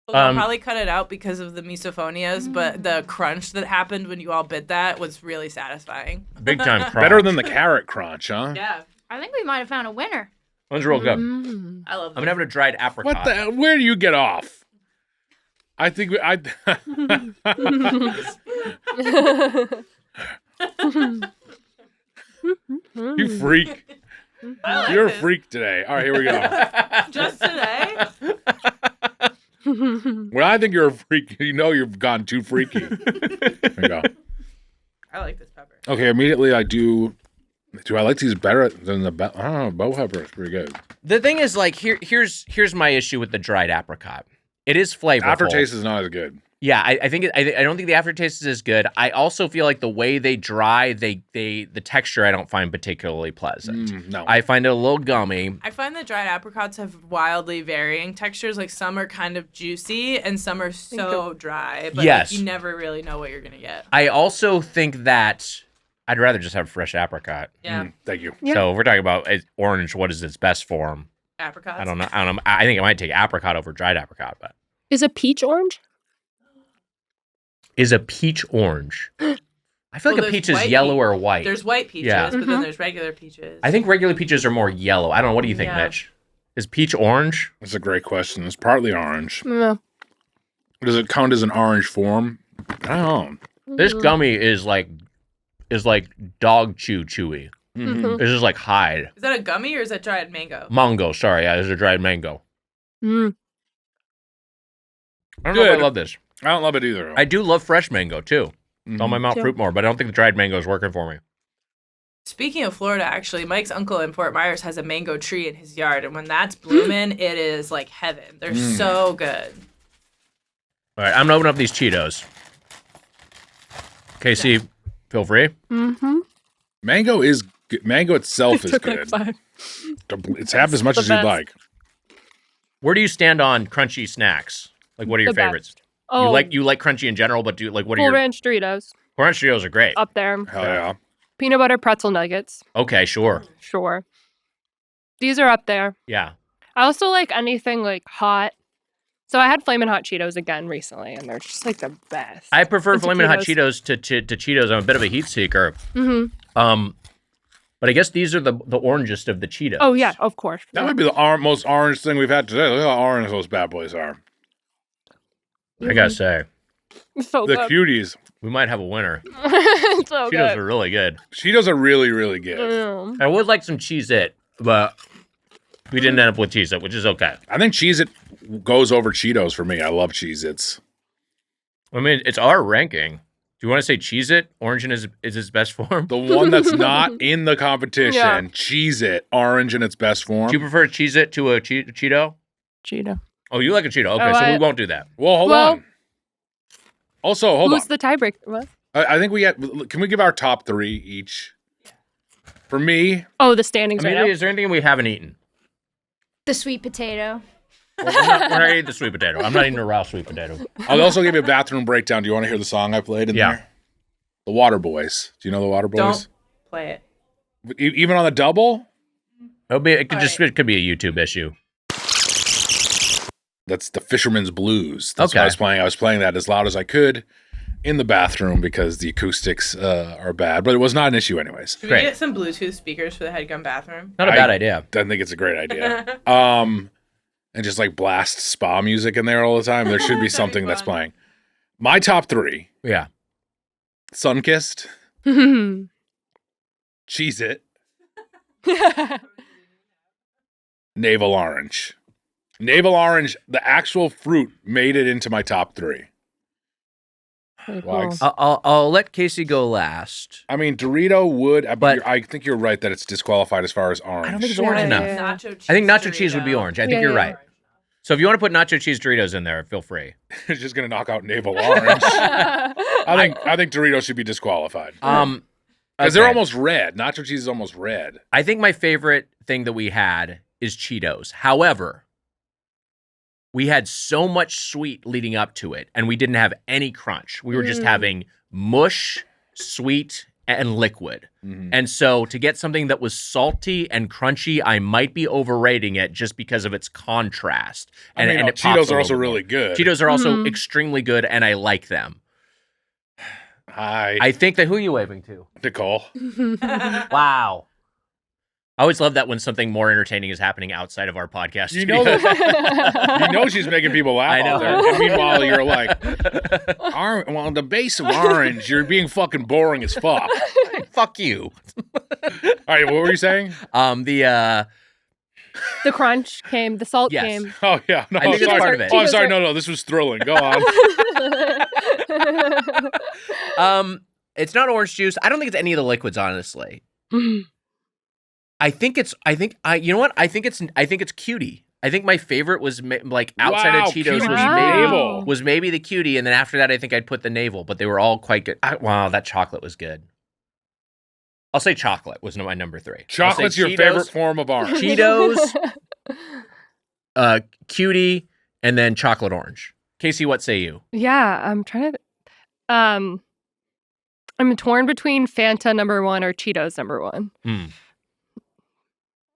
Well, they'll Um, probably cut it out because of the misophonias, but the crunch that happened when you all bit that was really satisfying. Big time crunch. Better than the carrot crunch, huh? Yeah, I think we might have found a winner. One's real good. Mm. I love I'm having a dried apricot. What the? Where do you get off? I think you freak. I like You're a this. freak today. All right, here we go. Just today? When I think you're a freak, you've gone too freaky. There you go. I like this pepper. Okay, immediately I do. Do I like these better than the bell? I don't know. Bell pepper is pretty good. The thing is, like, here's my issue with the dried apricot. It is flavorful. Aftertaste is not as good. Yeah, I think I don't think the aftertaste is as good. I also feel like the way they dry, the texture I don't find particularly pleasant. No. I find it a little gummy. I find that dried apricots have wildly varying textures. Like some are kind of juicy and some are so dry. But Yes. like, you never really know what you're gonna get. I also think that I'd rather just have fresh apricot. Yeah, Thank you. Yeah. So if we're talking about orange, what is its best form? apricots. I don't know. I think I might take apricot over dried apricot, but Is a peach orange? is a peach orange? I feel Well, like a there's peach is white yellow peach. or white. There's white peaches, Yeah. but Mhm. then there's regular peaches. I think regular peaches are more yellow. I don't know. What do you think, Yeah. Mitch? Is peach orange? That's a great question. It's partly orange. No. Does it count as an orange form? I don't This gummy is like dog chewy. know. Mhm. This is like Hyde. Is that a gummy or is that dried mango? Mango, sorry. Yeah, this is a dried mango. Mm. I don't know if I Good. love this. I don't love it either. I do love fresh mango, too. It's on my Mount Too. Fruit more, but I don't think the dried mango is working for me. Speaking of Florida, actually, Mike's uncle in Fort Myers has a mango tree in his yard, and when that's blooming, it is like heaven. They're so good. All right, I'm going to open up these Cheetos. Casey, feel free. Mm-hmm. Mango itself is Took good. like 5. It's half as much the as you'd best. like. Where do you stand on crunchy snacks? Like, what are your The best. favorites? Oh, You like crunchy in general, but what are Cool your... Ranch Doritos. Orange Cheetos are great. Up there. Hell yeah. Peanut butter pretzel nuggets. Okay, sure. Sure. These are up there. Yeah. I also like anything like hot. So I had Flamin' Hot Cheetos again recently, and they're just like the best. I prefer And Flamin' Hot Cheetos. Cheetos to Cheetos. I'm a bit of a heat seeker. Mm-hmm. But I guess these are the orangest of the Cheetos. Oh, yeah, of course. That might be the most orange thing we've had today. Look how orange those bad boys are. I gotta say, So The good. cuties. we might have a winner. So Cheetos good. are really good. Cheetos are really, really good. Mm. I would like some Cheez-It, but we didn't end up with Cheez-It, which is okay. I think Cheez-It goes over Cheetos for me. I love Cheez-Its. I mean, it's our ranking. Do you want to say Cheez-It? Orange is its best form? The one that's not in the competition, Yeah. Cheez-It, orange in its best form. Do you prefer Cheez-It to a Cheeto? Cheetah. Oh, you like a Cheeto. Okay, Oh, so we won't do that. Well, hold Well- on. Also, hold Who's on. the tiebreaker? What? I think can we give our top 3 each? For me, Oh, the standings I mean, right now. is there anything we haven't eaten? The sweet potato. Well, we're not eating the sweet potato. I'm not eating a raw sweet potato. I'll also give you a bathroom breakdown. Do you want to hear the song I played in Yeah. there? The Water Boys. Do you know the Water Boys? Don't play it. Even on the double? It could be a YouTube issue. That's the Fisherman's Blues. That's what Okay. I was playing. I was playing that as loud as I could in the bathroom because the acoustics are bad, but it was not an issue anyways. Should Great. we get some Bluetooth speakers for the Headgum bathroom? Not a bad idea. I think it's a great idea. And just like blast spa music in there all the time. There should be That'd be something that's fun. playing. My top 3: Yeah. Sunkissed, Cheez-It, Navel Orange. Navel Orange, the actual fruit, made it into my top 3. Very Wags. cool. I'll let Casey go last. I mean, Dorito would, But- but I think you're right that it's disqualified as far as orange. I don't think it's Yeah, orange yeah, enough. yeah. Nacho cheese. I think nacho cheese would be Dorito. orange. I think Yeah, you're yeah. right. So if you want to put nacho cheese Doritos in there, feel free. It's just gonna knock out Navel Orange. I think Doritos should be disqualified because they're Okay. almost red. Nacho cheese is almost red. I think my favorite thing that we had is Cheetos. However, we had so much sweet leading up to it, and we didn't have any crunch. We were just having mush, sweet, and liquid. Mhm. And so to get something that was salty and crunchy, I might be overrating it just because of its contrast. I mean, and it pops Cheetos a are also little bit really more. good. Cheetos are also Mhm. extremely good, and I like them. Hi, I think that who are you waving to? Nicole. Wow. I always love that when something more entertaining is happening outside of our podcast. You know that. You know she's making people laugh I know. out there. And meanwhile, you're like, well, the base of orange, you're being fucking boring as fuck. Fuck you. All right, what were you saying? The The crunch came. The salt Yes. came. Oh yeah, no, I think it's sorry. part of it. Oh, I'm sorry. No, this was thrilling. Go on. it's not orange juice. I don't think it's any of the liquids, honestly. I think you know what? I think it's cutie. I think my favorite was like outside Wow, of Cheetos Cutie Wow. was maybe the cutie, and then after that I think I'd put the navel, but they were all quite good. Wow, that chocolate was good. I'll say chocolate was my number 3. I'll say Chocolate's your Cheetos, favorite form of orange. Cheetos, cutie, and then chocolate orange. Casey, what say you? Yeah, I'm trying to. I'm torn between Fanta #1 or Cheetos #1.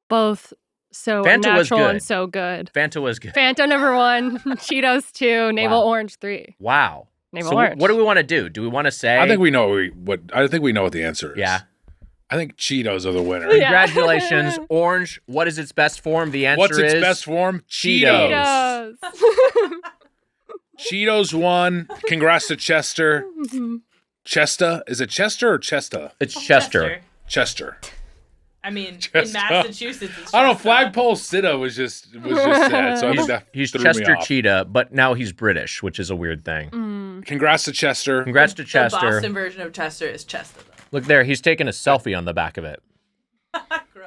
Both so Fanta was natural good. and so good. Fanta was good. Fanta #1, Cheetos 2, Navel Wow. Orange 3. Wow. Navel So Orange. what do we want to do? Do we want to say? I think we know what the answer is. Yeah. I think Cheetos are the winner. Yeah. Congratulations, Orange. What is its best form? The answer What's its is best form? Cheetos. Cheetos. Cheetos won. Congrats to Chester. Mhm. Chesta? Is it Chester or Chesta? It's Chester. Chester. I mean, in Chester. Massachusetts, it's I don't know. Chester. Flagpole Sitta was just said, so I think that He's threw Chester me off. Cheetah, but now he's British, which is a weird thing. Mm. Congrats to Chester. Congrats to The Chester. Boston version of Chester is Chester, though. Look there, he's taking a selfie on the back of it.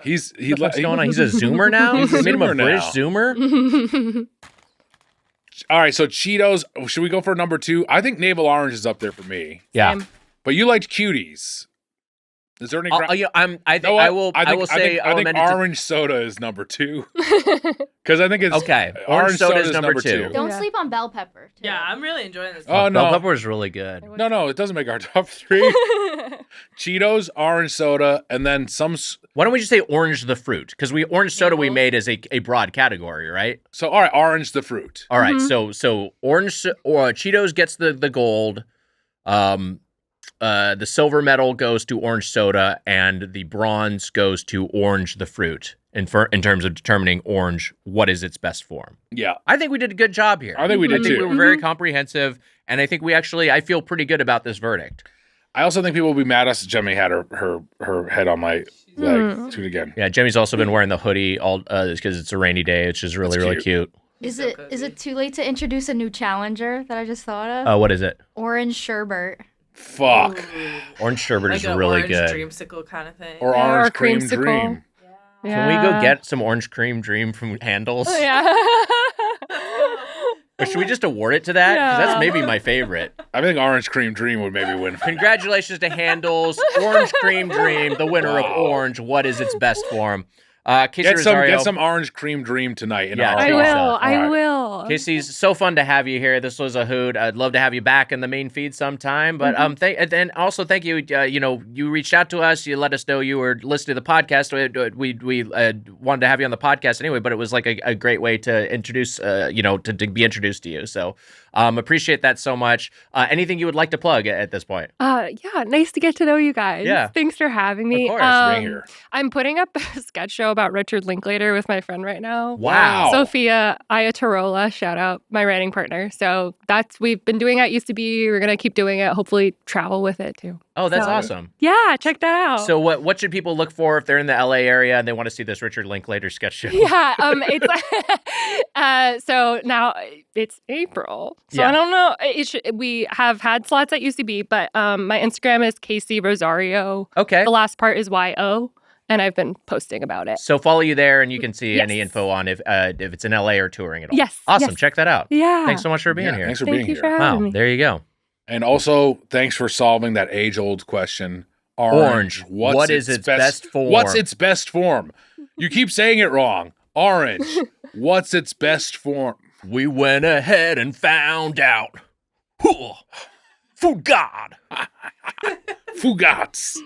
What's What's going on? He's a Zoomer now. He's a They made him a Zoomer British now. Zoomer. All right, so Cheetos. Should we go for number 2? I think Navel Orange is up there for me. Yeah. Same. But you liked Cuties. Is there any? I will say I think elemented. orange soda is number 2 because I think it's Okay, orange soda is number 2. Don't Yeah. sleep on bell pepper. Too. Yeah, I'm really enjoying this. Oh, Bell no. pepper is really good. No, it doesn't make our top 3. Cheetos, orange soda, and then some. Why don't we just say orange the fruit? Because orange soda we made as a broad category, right? So all right, orange the fruit. All right, so orange or Cheetos gets the gold. The silver medal goes to orange soda, and the bronze goes to orange the fruit. In terms of determining orange, what is its best form? Yeah, I think we did a good job here. I think we did I think too. we were very comprehensive, and I think I feel pretty good about this verdict. I also think people will be mad at us. Jemmy had her head on my leg. Do it again. Yeah, Jemmy's also been wearing the hoodie all because it's a rainy day, which is really, really cute. Is it too late to introduce a new challenger that I just thought of? What is it? Orange sherbet. Fuck. Ooh. Orange sherbet Like is a really orange good. dreamsicle kind of thing. Or Yeah, orange or cream creamsicle. dream. Can we go get some orange cream dream from Handles? Yeah. Or should we just award it to that? 'Cause that's Yeah. maybe my favorite. I think orange cream dream would maybe win. Congratulations to Handles, Orange Cream Dream, the winner of Orange. What is its best form? Casey Rosario. Get some orange cream dream tonight. In Yeah, our I treat will. yourself. I All right. will. Casey's so fun to have you here. This was a hoot. I'd love to have you back in the main feed sometime. But and also thank you. You reached out to us. You let us know you were listening to the podcast. We wanted to have you on the podcast anyway. But it was like a great way to introduce to be introduced to you. So appreciate that so much. Anything you would like to plug at this point? Yeah, nice to get to know you guys. Yeah. Thanks for having me. Of course, being here. I'm putting up a sketch show about Richard Linklater with my friend right now. Wow. Sophia Ayatarola, shout out, my writing partner. So we've been doing it, used to be. We're going to keep doing it, hopefully travel with it too. Oh, that's So- awesome. Yeah, check that out. So what should people look for if they're in the LA area and they want to see this Richard Linklater sketch show? Yeah, it's so now it's April, so Yeah. I don't know. We have had slots at UCB, but my Instagram is Casey Rosario. Okay. The last part is YO, and I've been posting about it. So follow you there, and you can see Yes. any info on if it's in LA or touring at all. Yes, Awesome. yes. Check that out. Yeah. Thanks so much for being Yeah, here. thanks for Thank being you here. for having Wow. me. There you go. And also, thanks for solving that age-old question. Orange. What is its best form? What's its best form? You keep saying it wrong. Orange. What's its best form? We went ahead and found out. Food God. Fugats.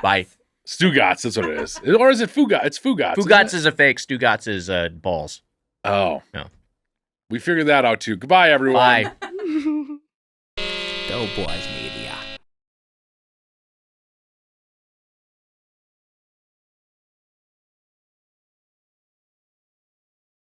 Bye. Stugats, that's what it is. Or is it Fugats? It's Fugats. isn't Fugats it? is a fake. Stugats is balls. Oh. No. We figured that out too. Goodbye, everyone. Bye. Doughboys,